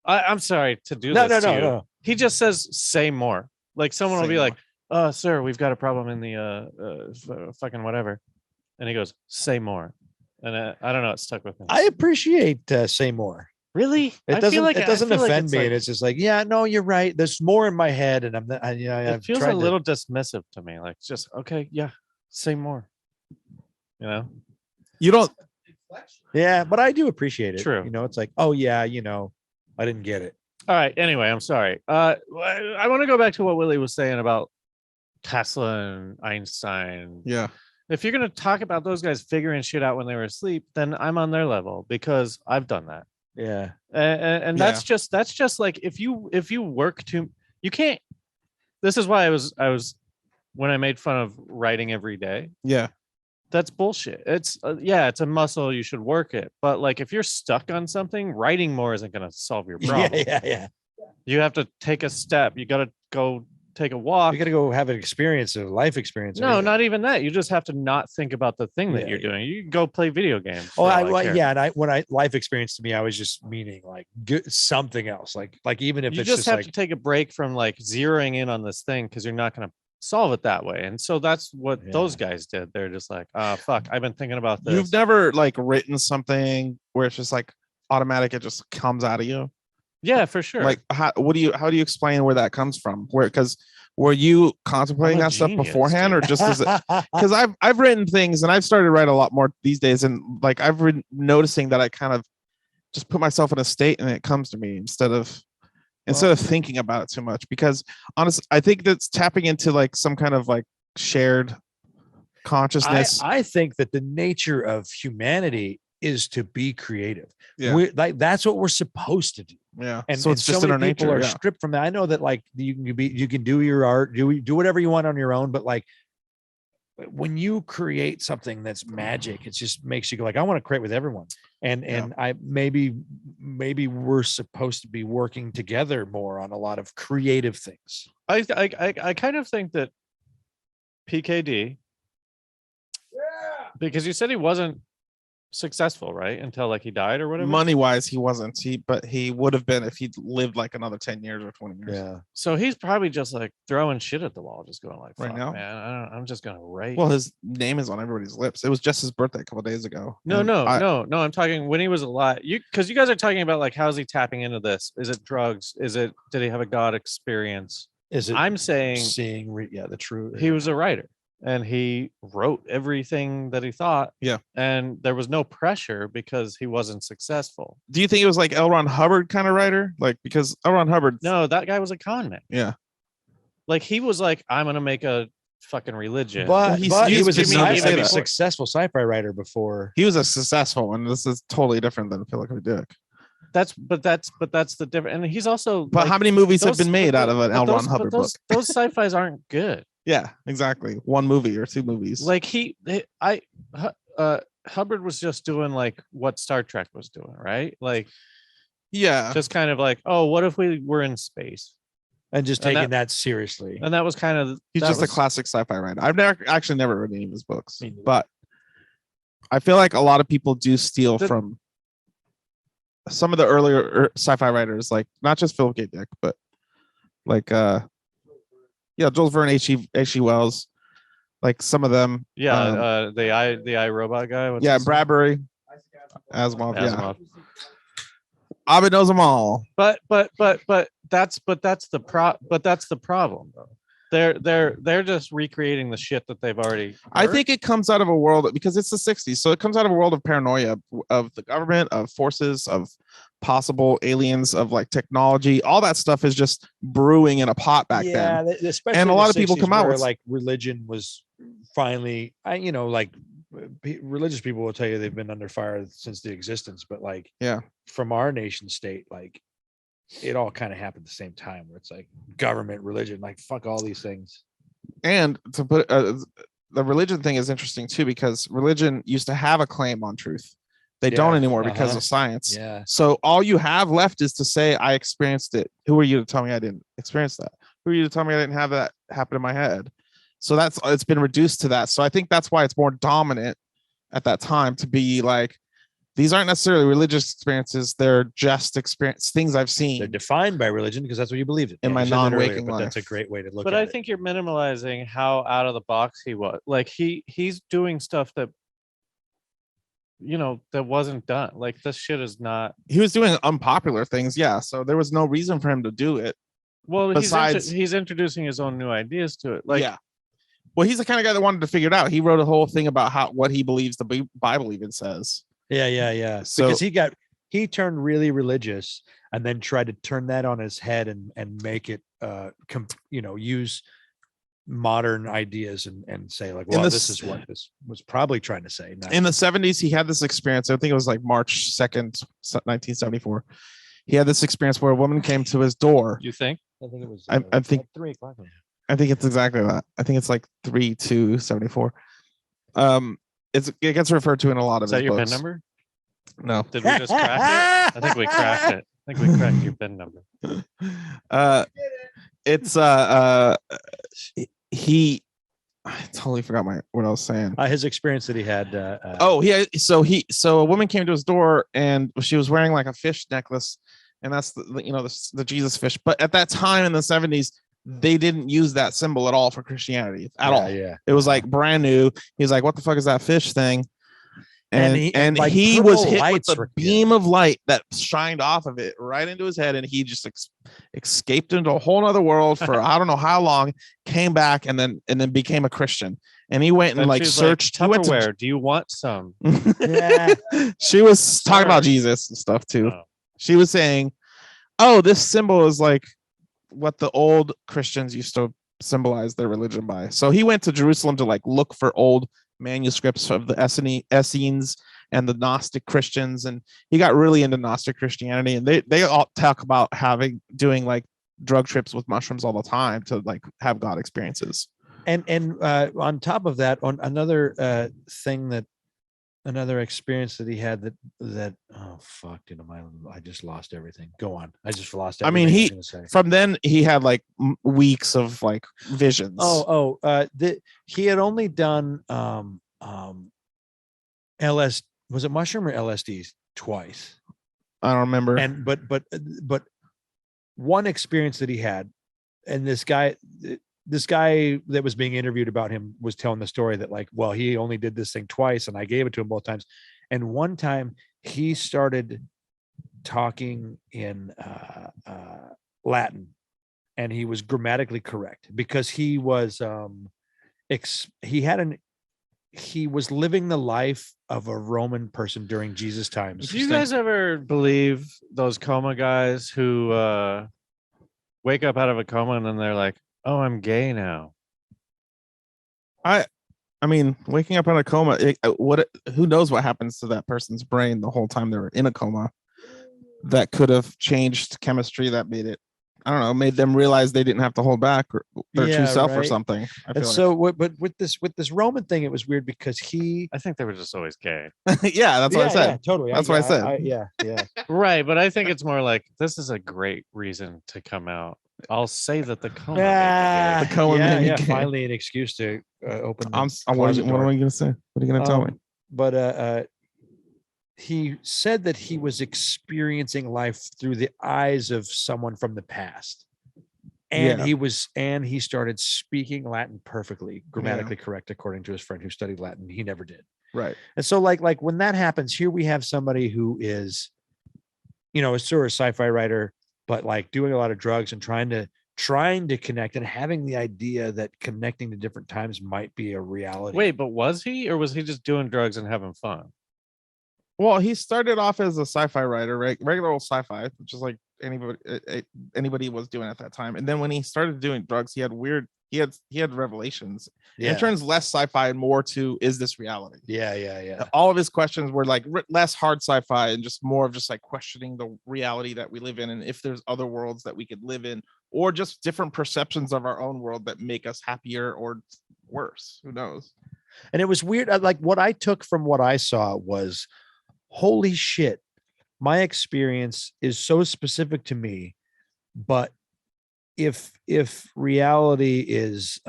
A: I'm sorry to do this to you.
E: No.
A: He just says, "Say more." Like someone will
C: Say
A: be
C: more.
A: like, "Sir, we've got a problem in the fucking whatever," and he goes, "Say more." And I don't know, it stuck with me.
E: I appreciate say more.
A: Really?
E: It
A: I
E: doesn't.
A: feel like
E: It doesn't
A: I feel like
E: offend
A: it's
E: me,
A: like-
E: and it's just like, yeah, no, you're right. There's more in my head, and I'm.
A: it feels a little dismissive to me. Like, just okay, yeah, say more. You know?
C: You don't.
E: Yeah, but I do appreciate it.
A: True.
E: You know, it's like, oh yeah, I didn't get it.
A: All right. Anyway, I'm sorry. I want to go back to what Willy was saying about Tesla and Einstein.
C: Yeah.
A: If you're gonna talk about those guys figuring shit out when they were asleep, then I'm on their level because I've done that.
E: Yeah.
A: And that's just like if you work too, you can't. This is why I was when I made fun of writing every day.
C: Yeah.
A: That's bullshit. It's it's a muscle, you should work it, but like if you're stuck on something, writing more isn't going to solve your problem.
E: Yeah.
A: You have to take a step. You got to go take a walk.
E: You got to go have an experience, a life experience.
A: No, not even that. You just have to not think about the thing that
E: Yeah,
A: you're
E: yeah.
A: doing. You can go play video games.
E: Oh,
A: for all I care.
E: yeah, and when I life experience to me, I was just meaning like something else, like even if
A: You
E: it's
A: just have
E: like,
A: to take a break from like zeroing in on this thing because you're not going to solve it that way. And so that's what those guys did. They're just like, fuck, I've been thinking about this.
C: You've never like written something where it's just like automatic, it just comes out of you.
A: Yeah, for sure.
C: Like how do you explain where that comes from? Because were you contemplating
A: I'm a
C: that stuff
A: genius,
C: beforehand,
A: dude.
C: or just because I've written things and I've started to write a lot more these days, and like I've been noticing that I kind of just put myself in a state and it comes to me instead of thinking about it too much. Because honestly, I think that's tapping into like some kind of like shared consciousness.
E: I think that the nature of humanity is to be creative.
C: Yeah.
E: We're like, that's what we're supposed to do.
C: Yeah.
E: And
C: So it's just in
E: many
C: our
E: people
C: nature.
E: are
C: Yeah.
E: stripped from that. I know that like you can do your art, do whatever you want on your own, but like when you create something that's magic, it just makes you go like, I want to create with everyone. And I maybe we're supposed to be working together more on a lot of creative things.
A: I kind of think that PKD, because you said he wasn't successful, right? Until like he died or whatever.
C: Money wise, he wasn't. But he would have been if he'd lived like another 10 years or 20 years.
E: Yeah.
A: So he's probably just like throwing shit at the wall, just going like,
C: Right
A: "Fuck,
C: now?
A: man, I'm just gonna write."
C: Well, his name is on everybody's lips. It was just his birthday a couple of days ago.
A: No.
C: And
A: I'm talking when he was alive. Because you guys are talking about like, how's he tapping into this? Is it drugs? Did he have a God experience?
E: Is it
A: I'm saying
E: seeing the truth?
A: he was a writer and he wrote everything that he thought.
C: Yeah.
A: And there was no pressure because he wasn't successful.
C: Do you think it was like L. Ron Hubbard kind of writer? Like, because L. Ron Hubbard.
A: No, that guy was a con man.
C: Yeah.
A: Like he was like, I'm gonna make a fucking religion.
E: But
C: He
E: he
C: used
E: was
C: to
E: a
C: be able to say that.
E: successful sci-fi writer before.
C: He was a successful one. This is totally different than Philip Dick.
A: That's the difference. And he's also.
C: But
A: like,
C: how many movies have
A: those-
C: been made
A: but
C: out of an
A: but
C: L.
A: those-
C: Ron
A: but
C: Hubbard book?
A: those sci-fis aren't good.
C: Yeah, exactly. One movie or two movies.
A: Like Hubbard was just doing like what Star Trek was doing, right? Like
C: yeah.
A: just kind of like, oh, what if we were in space?
E: and just
A: And
E: taking that seriously.
A: And that was kind of
C: He's
A: that
C: just
A: was,
C: a classic sci-fi writer. I've never read any of his books,
E: Me neither.
C: but I feel like a lot of people do steal
A: The-
C: from some of the earlier sci-fi writers, like not just Philip K. Dick, but like Jules Verne, H.G. Wells, like some of them.
A: the iRobot guy. What's
C: Yeah,
A: his name?
C: Bradbury, Asimov. Yeah,
A: Asimov.
C: Ovid knows them all.
A: But that's the problem though. They're just recreating the shit that they've already
C: I
A: heard.
C: think it comes out of a world because it's the 60s. So it comes out of a world of paranoia of the government, of forces, of possible aliens, of like technology. All that stuff is just brewing in a pot back then.
E: Especially
C: And a
E: in
C: lot
E: the
C: of people
E: 60s
C: come out
E: where,
C: with-
E: like religion was finally, religious people will tell you they've been under fire since the existence, but like
C: Yeah.
E: from our nation state, like it all kind of happened at the same time where it's like government, religion, like fuck all these things.
C: And to put the religion thing is interesting too, because religion used to have a claim on truth. They don't
E: Yeah,
C: anymore because
E: uh-huh.
C: of science.
E: Yeah.
C: So all you have left is to say, I experienced it. Who are you to tell me I didn't experience that? Who are you to tell me I didn't have that happen in my head? So it's been reduced to that. So I think that's why it's more dominant at that time to be like, these aren't necessarily religious experiences. They're just things I've
E: They're
C: seen.
E: defined by religion because that's what you believed in.
C: In my
E: you said that earlier,
C: non-waking
E: but that's a
C: life.
E: great way to look
A: But
E: at
A: I
E: it.
A: think you're minimalizing how out of the box he was. Like he's doing stuff that that wasn't done. Like this shit is not.
C: He was doing unpopular things. Yeah. So there was no reason for him to do it.
A: Well,
C: Besides-
A: he's introducing his own new ideas to it. Like
C: yeah. Well, he's the kind of guy that wanted to figure it out. He wrote a whole thing about what he believes the Bible even says.
E: Yeah.
C: So-
E: Because he turned really religious and then tried to turn that on his head and make it use modern ideas and say like, well, this is what this was probably trying to say. not-
C: In the 70s, he had this experience. I think it was like March 2nd, 1974. He had this experience where a woman came to his door.
A: you think?
E: I think it was
C: I think-
E: like 3:00.
C: I think it's exactly that. I think it's like 3/2/74. It gets referred to in a lot of
A: Is that
C: his
A: your
C: books.
A: PIN number?
C: No.
A: Did we just crack it? I think we cracked it. I think we cracked your PIN number.
C: It's he I totally forgot what I was saying.
E: His experience that he had.
C: So a woman came to his door and she was wearing like a fish necklace, and that's the Jesus fish. But at that time in the 70s, they didn't use that symbol at all for Christianity at all.
E: Yeah.
C: It was like brand new. He's like, what the fuck is that fish thing? And
E: like,
C: he
E: purple
C: was hit with
E: lights
C: a
E: were-
C: beam of light that shined off of it right into his head, and he just escaped into a whole nother world for I don't know how long, came back and then became a Christian. And he went and like
A: she's
C: searched he went to-
A: Tupperware. Do you want some?
E: Yeah.
C: she was talking about
A: Sorry.
C: Jesus and stuff too.
A: Oh.
C: She was saying, oh, this symbol is like what the old Christians used to symbolize their religion by. So he went to Jerusalem to like look for old manuscripts of the Essenes and the Gnostic Christians, and he got really into Gnostic Christianity, and they all talk about doing like drug trips with mushrooms all the time to like have God experiences.
E: And on top of that, on another another experience that he had that oh fuck, I just lost everything. Go on. I just lost
C: I mean,
E: everything I was gonna say.
C: From then he had like weeks of like visions.
E: He had only done LS, was it mushroom or LSD twice?
C: I don't remember.
E: And but one experience that he had, and this guy that was being interviewed about him was telling the story that like, well, he only did this thing twice and I gave it to him both times. And one time he started talking in Latin, and he was grammatically correct because he was he was living the life of a Roman person during Jesus times.
A: Do you guys ever believe those coma guys who wake up out of a coma and then they're like, "Oh, I'm gay now"?
C: I mean, waking up in a coma, who knows what happens to that person's brain the whole time they were in a coma? That could have changed chemistry that made it, I don't know, made them realize they didn't have to hold back their true self or
E: right.
C: something.
E: And so, but with this Roman thing, it was weird because he.
A: I think they were just always gay.
C: Yeah, that's what I said.
E: Yeah, totally.
C: That's what I said.
E: Yeah.
A: Right, but I think it's more like this is a great reason to come out I'll say that the coma.
E: Ah,
A: may be
C: The coma
E: yeah,
C: made me
E: yeah.
C: gay.
E: Finally, an excuse to open. The
C: What
E: closet
C: am
E: door.
C: I gonna say? What are you gonna tell me?
E: But he said that he was experiencing life through the eyes of someone from the past. And
C: Yeah.
E: he started speaking Latin perfectly, grammatically correct, according to his friend who studied Latin. He never did.
C: Right.
E: And so like when that happens, here we have somebody who is, a sort of sci-fi writer, but like doing a lot of drugs and trying to connect and having the idea that connecting to different times might be a reality.
A: Wait, but was he, or was he just doing drugs and having fun?
C: Well, he started off as a sci-fi writer, right? Regular old sci-fi, which is like anybody was doing at that time. And then when he started doing drugs, he had revelations.
E: Yeah.
C: It turns less sci-fi and more to, is this reality?
E: Yeah.
C: All of his questions were like less hard sci-fi and just more of just like questioning the reality that we live in, and if there's other worlds that we could live in, or just different perceptions of our own world that make us happier or worse. Who knows?
E: And it was weird. Like what I took from what I saw was, holy shit, my experience is so specific to me. But if reality is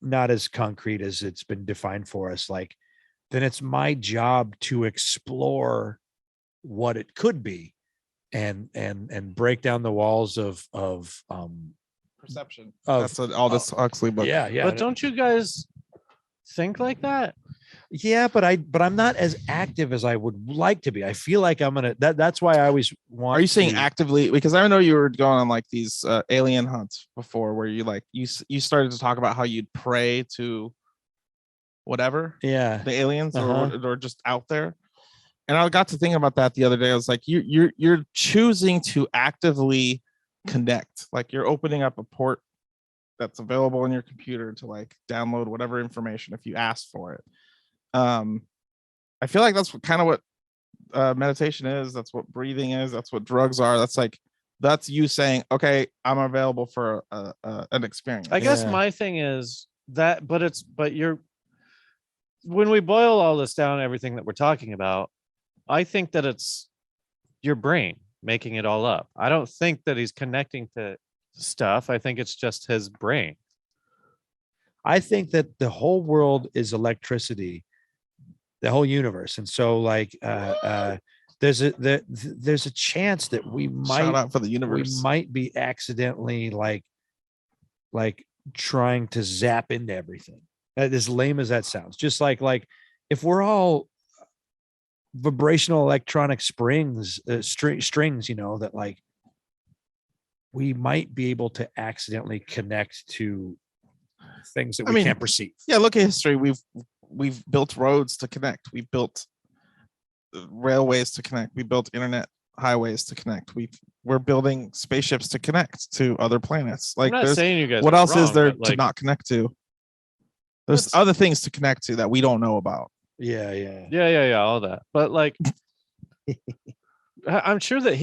E: not as concrete as it's been defined for us, like, then it's my job to explore what it could be and break down the walls of
C: Perception.
E: Of-
C: That's an Aldous Huxley book.
E: yeah.
A: But don't you guys think like that?
E: Yeah, but I'm not as active as I would like to be. I feel like I'm gonna. That's why I always want.
C: Are you saying
E: to-
C: actively? Because I know you were going on like these alien hunts before, where you like you started to talk about how you'd pray to whatever
E: Yeah.
C: the aliens
E: Uh-huh.
C: or just out there. And I got to thinking about that the other day. I was like, you're choosing to actively connect. Like you're opening up a port that's available on your computer to like download whatever information if you ask for it. I feel like that's kind of what meditation is. That's what breathing is. That's what drugs are. That's you saying, okay, I'm available for an experience.
A: I guess
E: Yeah.
A: my thing is that, but when we boil all this down, everything that we're talking about, I think that it's your brain making it all up. I don't think that he's connecting to stuff. I think it's just his brain.
E: I think that the whole world is electricity, the whole universe, and so like there's a chance that we
C: Shout
E: might
C: out for the universe.
E: be accidentally like trying to zap into everything. As lame as that sounds, just like if we're all vibrational electronic strings, that like we might be able to accidentally connect to things that we can't perceive.
C: Yeah, look at history. We've built roads to connect. We've built railways to connect. We built internet highways to connect. We're building spaceships to connect to other planets. Like,
A: I'm not saying you guys.
C: what
A: are
C: else is
A: wrong,
C: there
A: but,
C: to
A: like,
C: not connect to? There's
A: That's-
C: other things to connect to that we don't know about.
E: Yeah.
A: Yeah, all that. But like, I'm sure that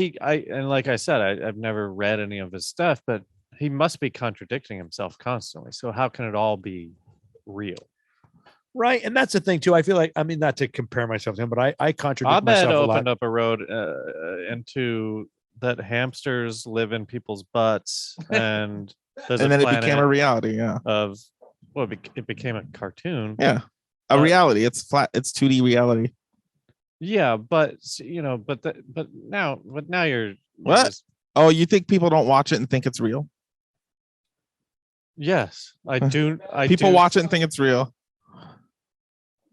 A: and like I said, I've never read any of his stuff, but he must be contradicting himself constantly. So how can it all be real?
E: Right. And that's the thing too. I feel like, I mean, not to compare myself to him, but I contradict
A: Abed
E: myself a lot.
A: opened up a road into that hamsters live in people's butts, and there's
C: And
A: a
C: then it
A: planet
C: became a reality. Yeah.
A: of it became a cartoon.
C: Yeah. A reality. It's flat. It's 2D reality.
A: Yeah, but now you're
C: What?
A: just-
C: Oh, you think people don't watch it and think it's real?
A: yes, I do.
C: People watch it and think it's real.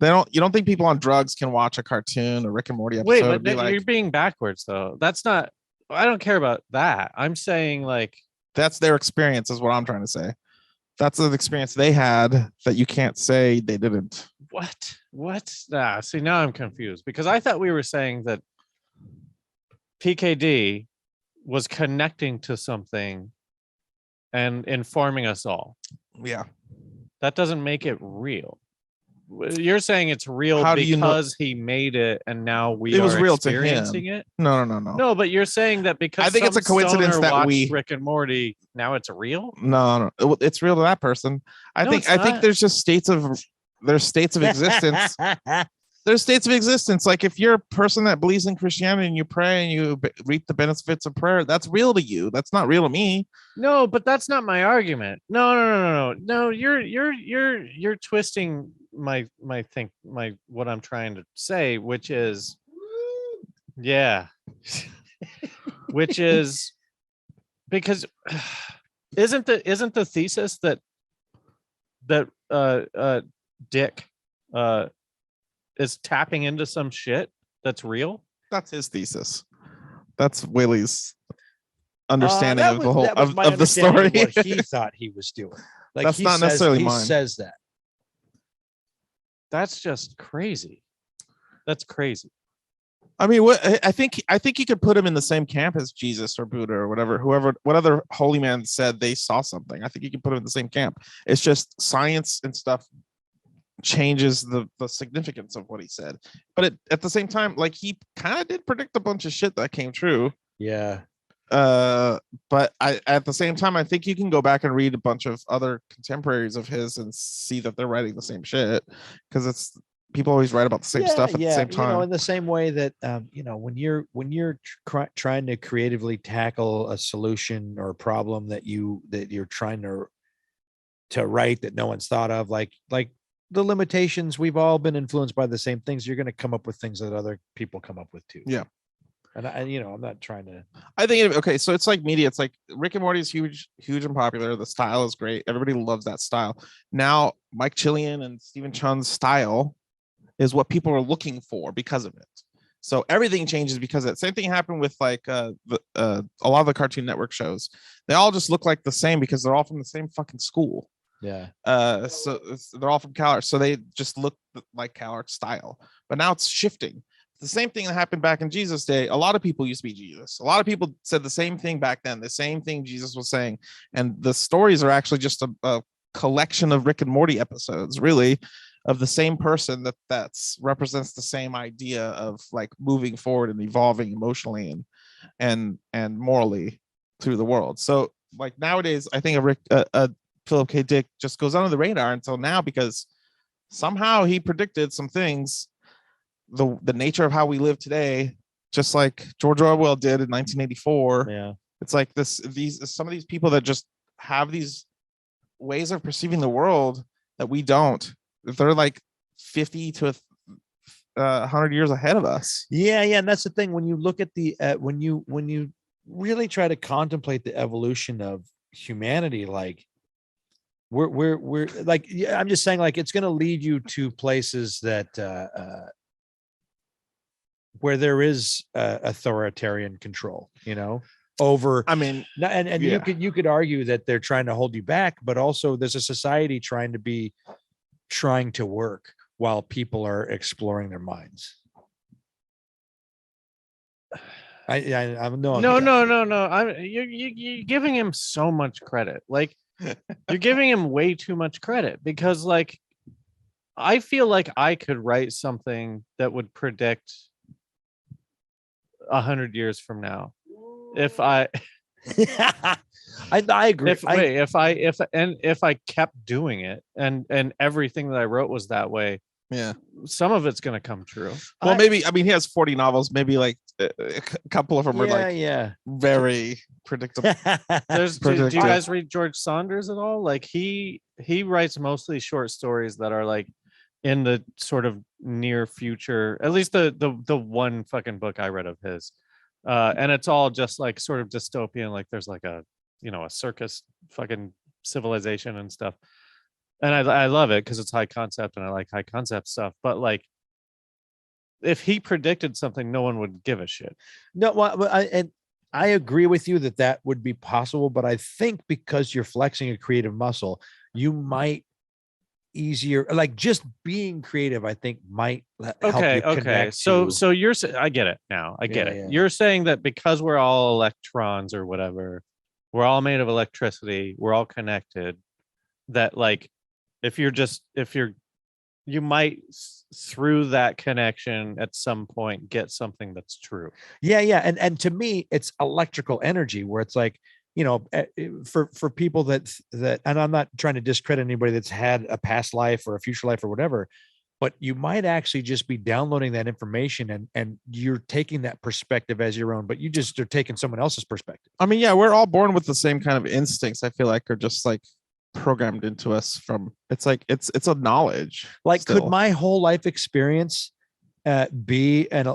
C: You don't think people on drugs can watch a cartoon or Rick and Morty episode
A: Wait,
C: and
A: but
C: be like,
A: you're being backwards though. That's not. I don't care about that. I'm saying like,
C: that's their experience, is what I'm trying to say. That's an experience they had that you can't say they didn't.
A: what? Nah, see, now I'm confused because I thought we were saying that PKD was connecting to something and informing us all.
C: Yeah.
A: That doesn't make it real. You're saying it's real
C: How do you know-
A: because he made it and now we
C: It was
A: are
C: real to
A: experiencing it?
C: No.
A: No, but you're saying that because
C: I think it's a coincidence
A: stoner
C: that
A: watched Rick and Morty, now it's real?
C: No. It's real to that person. I
A: No,
C: think
A: it's not.
C: there's just states of existence. There's states of existence. Like if you're a person that believes in Christianity and you pray and you reap the benefits of prayer, that's real to you. That's not real to me.
A: No, but that's not my argument. No. You're twisting my what I'm trying to say, which is, yeah, which is because isn't the thesis that Dick is tapping into some shit that's real?
C: That's his thesis. That's Willy's understanding of the whole of the story.
E: What he thought he was doing. Like
C: that's not necessarily mine.
E: He says that.
A: That's just crazy. That's crazy.
C: I mean, I think you could put him in the same camp as Jesus or Buddha or what other holy man said they saw something. I think you can put him in the same camp. It's just science and stuff changes the significance of what he said. But at the same time, like he kind of did predict a bunch of shit that came true.
E: Yeah.
C: But at the same time, I think you can go back and read a bunch of other contemporaries of his and see that they're writing the same shit, because it's people always write about the same stuff at the same time.
E: You know, in the same way that you know, when you're trying to creatively tackle a solution or a problem that you're trying to write that no one's thought of, like the limitations, we've all been influenced by the same things. You're going to come up with things that other people come up with too.
C: Yeah.
E: And you know, I'm not trying to.
C: I think okay, so it's like media. It's like Rick and Morty is huge and popular. The style is great. Everybody loves that style. Now, Mike Chillian and Stephen Chun's style is what people are looking for because of it. So everything changes because of it. Same thing happened with like a lot of the Cartoon Network shows. They all just look like the same because they're all from the same fucking school.
E: Yeah.
C: So they're all from CalArts, so they just look like CalArts style. But now it's shifting. The same thing that happened back in Jesus' day. A lot of people used to be Jesus. A lot of people said the same thing back then, the same thing Jesus was saying. And the stories are actually just a collection of Rick and Morty episodes, really, of the same person that's represents the same idea of like moving forward and evolving emotionally and morally through the world. So like nowadays, I think Philip K. Dick just goes under the radar until now because somehow he predicted some things, the nature of how we live today, just like George Orwell did in 1984.
E: Yeah.
C: It's like some of these people that just have these ways of perceiving the world that we don't. They're like 50 to 100 years ahead of us.
E: Yeah, and that's the thing. When you look at the when you really try to contemplate the evolution of humanity, like we're like, I'm just saying, like it's going to lead you to places that where there is authoritarian control, you know, over.
C: I mean,
E: and
C: yeah.
E: you could argue that they're trying to hold you back, but also there's a society trying to work while people are exploring their minds. No.
A: You're giving him so much credit. Like you're giving him way too much credit, because like I feel like I could write something that would predict 100 years from now if I
E: I agree.
A: If I kept doing it and everything that I wrote was that way,
C: yeah,
A: some of it's going to come true.
C: Well, maybe, I mean, he has 40 novels, maybe like a couple of them are like very predictable.
A: Do you guys read George Saunders at all? Like he writes mostly short stories that are like in the sort of near future, at least the one fucking book I read of his. And it's all just like sort of dystopian, like there's like a circus fucking civilization and stuff. And I love it because it's high concept and I like high concept stuff. But like, if he predicted something, no one would give a shit.
E: No, well, I agree with you that would be possible. But I think because you're flexing a creative muscle, you might easier, like just being creative, I think might help you connect.
A: So you're, I get it now. I get it. Yeah. You're saying that because we're all electrons or whatever, we're all made of electricity, we're all connected, that like you might through that connection at some point get something that's true.
E: Yeah. And to me, it's electrical energy where it's like, for people that, and I'm not trying to discredit anybody that's had a past life or a future life or whatever, but you might actually just be downloading that information and you're taking that perspective as your own, but you just are taking someone else's perspective.
C: I mean, yeah, we're all born with the same kind of instincts. I feel like are just like programmed into us from. It's like it's a knowledge.
E: Like,
C: still.
E: could my whole life experience be an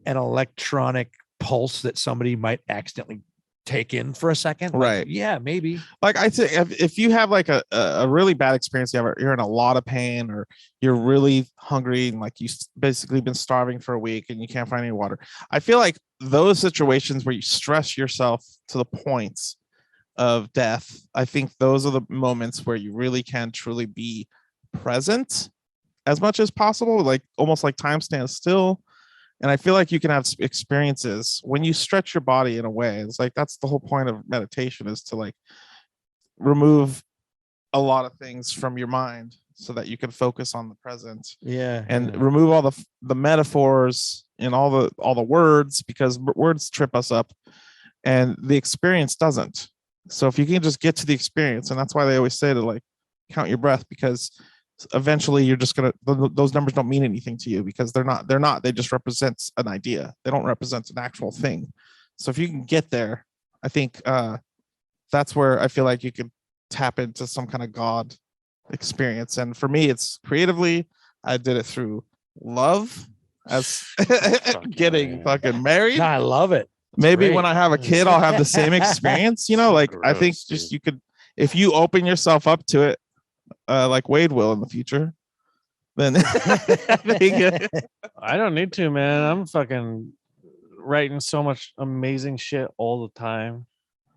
E: electronic pulse that somebody might accidentally take in for a second? Like,
C: Right.
E: yeah, maybe.
C: Like I say, if you have like a really bad experience, you're in a lot of pain, or you're really hungry and like you basically been starving for a week and you can't find any water. I feel like those situations where you stress yourself to the points of death, I think those are the moments where you really can truly be present as much as possible, like almost like time stands still. And I feel like you can have experiences when you stretch your body in a way. It's like that's the whole point of meditation, is to like remove a lot of things from your mind so that you can focus on the present.
E: Yeah.
C: And remove all the metaphors and all the words, because words trip us up and the experience doesn't. So if you can just get to the experience, and that's why they always say to like count your breath, because eventually you're just gonna, those numbers don't mean anything to you, because they're not, they just represent an idea. They don't represent an actual thing. So if you can get there, I think that's where I feel like you can tap into some kind of God experience. And for me, it's creatively, I did it through love, as getting fucking married.
E: I love it.
C: Maybe
E: great.
C: when I have a kid, I'll have the same experience, you know,
A: So
C: like I think
A: gross,
C: just
A: dude.
C: you could, if you open yourself up to it, like Wade will in the future, then I think,
A: I don't need to, man. I'm fucking writing so much amazing shit all the time.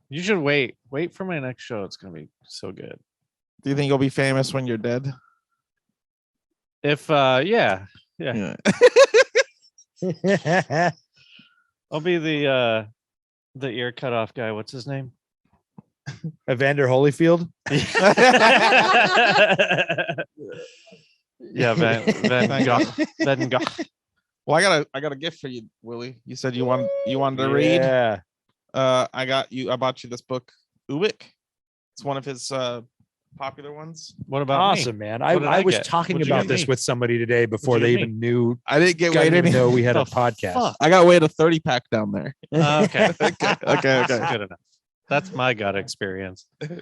A: You should wait for my next show. It's gonna be so good.
C: do you think you'll be famous when you're dead?
A: If yeah,
C: Yeah.
A: I'll be the ear cut off guy. What's his name?
E: Evander Holyfield.
A: Yeah, Van Gogh. Van Gogh.
C: Well, I got a gift for you, Willie. You said you wanted to read.
E: Yeah.
C: I bought you this book, Ubik. It's one of his popular ones.
A: What about
E: Awesome,
A: me?
E: man.
A: What did
E: I was
A: get?
E: talking
A: What'd you
E: about
A: get
E: this
A: me?
E: with somebody today before
A: What'd
E: they
A: you get
E: even knew.
C: I didn't get
E: Didn't
C: Wade
E: even
C: any.
E: know we had a
A: The
E: podcast.
A: fuck?
C: I got Wade a 30-pack down there.
A: Okay.
C: Okay.
A: That's good enough. That's my gut experience. We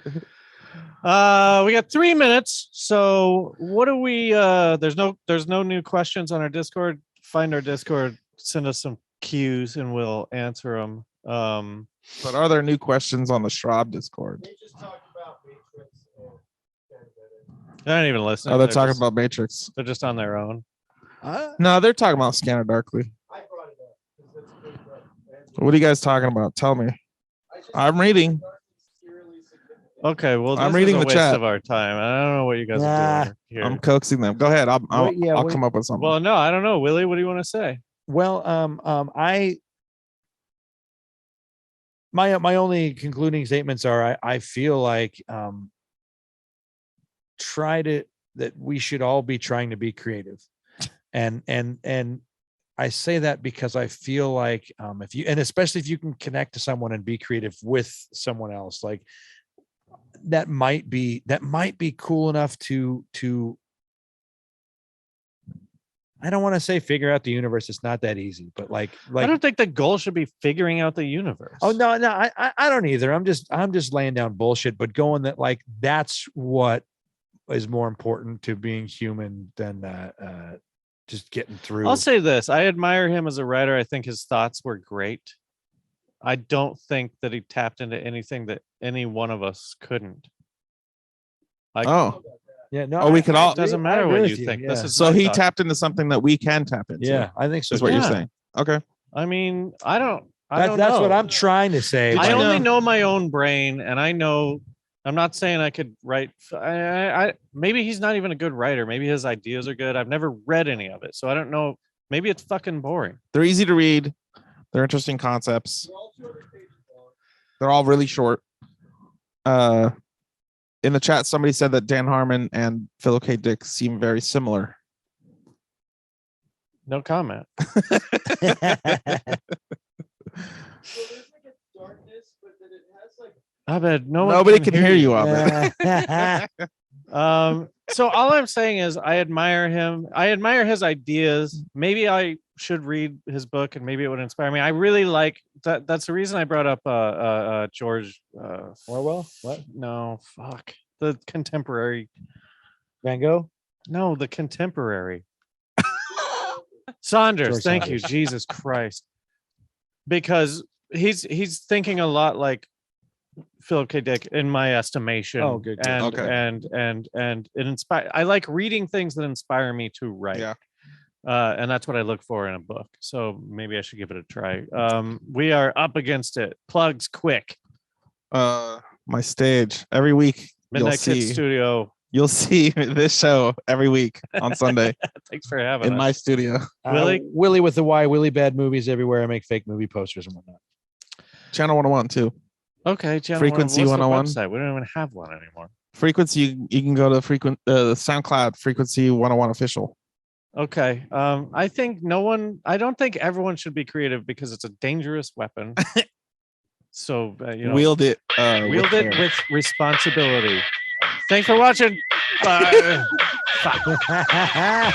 A: got 3 minutes. So what do we there's no new questions on our Discord. Find our Discord, send us some cues and we'll answer them.
C: But are there new questions on the Schraub Discord?
A: They're not even listening.
C: Oh, they're
A: They're
C: talking
A: just-
C: about Matrix.
A: They're just on their own.
C: No, they're talking about Scanner Darkly. What are you guys talking about? Tell me. I'm reading.
A: Okay, well, this
C: I'm reading
A: is a
C: the
A: waste
C: chat.
A: of our time. I don't know what you guys are doing here.
C: I'm coaxing them. Go ahead. I'll
E: Wait, yeah, wait.
C: come up with something.
A: Well, no, I don't know. Willie, what do you want to say?
E: Well, my only concluding statements are I feel like that we should all be trying to be creative, and I say that because I feel like if you, and especially if you can connect to someone and be creative with someone else, like that might be cool enough to I don't want to say figure out the universe. It's not that easy, but like
A: I don't think the goal should be figuring out the universe.
E: oh no, I don't either. I'm just laying down bullshit, but going that like that's what is more important to being human than just getting through.
A: I'll say this. I admire him as a writer. I think his thoughts were great. I don't think that he tapped into anything that any one of us couldn't.
C: Oh,
E: yeah, no,
C: Oh, we could all-
A: It doesn't
E: I
A: matter
E: agree
A: what
E: with
A: you think. This
E: yeah.
A: is
C: so
A: my
C: he
A: thought.
C: tapped into something that we can tap into.
E: Yeah, I think so.
C: Is what you're
A: Yeah.
C: saying. Okay.
A: I mean, I don't
E: That's
A: know.
E: what I'm trying to say.
A: I
C: you
A: only
C: know-
A: know my own brain, and I know. I'm not saying I could write. I maybe he's not even a good writer. Maybe his ideas are good. I've never read any of it, so I don't know. Maybe it's fucking boring.
C: They're easy to read. They're interesting concepts. They're all really short. In the chat, somebody said that Dan Harmon and Philip K. Dick seem very similar.
A: No comment. I bet nobody
C: can hear you, Ahmed.
A: So all I'm saying is I admire him. I admire his ideas. Maybe I should read his book and maybe it would inspire me. I really like that. That's the reason I brought up George
E: Orwell? What?
A: no, fuck. The contemporary.
E: Van Gogh?
A: No, the contemporary. Saunders,
E: George
A: thank
E: Saunders.
A: you. Jesus Christ. Because he's thinking a lot like Philip K. Dick in my estimation.
E: Oh, good.
A: And
C: Okay.
A: and it inspire. I like reading things that inspire me to write.
C: Yeah.
A: And that's what I look for in a book. So maybe I should give it a try. We are up against it. Plugs quick.
C: My stage every week.
A: Midnight Kids Studio.
C: You'll see this show every week on Sunday
A: Thanks for having
C: in
A: us.
C: my studio.
A: Willy?
E: Willy with the Y. Willy Bad Movies everywhere. I make fake movie posters and whatnot.
C: Channel 101 too.
A: Okay, channel
C: Frequency
A: what's the
C: 101.
A: website? We don't even have one anymore.
C: Frequency. You can go to SoundCloud Frequency 101 official.
A: Okay. I don't think everyone should be creative because it's a dangerous weapon. So
C: Wield it.
A: wield it with responsibility. Thanks for watching. Bye.
E: Bye.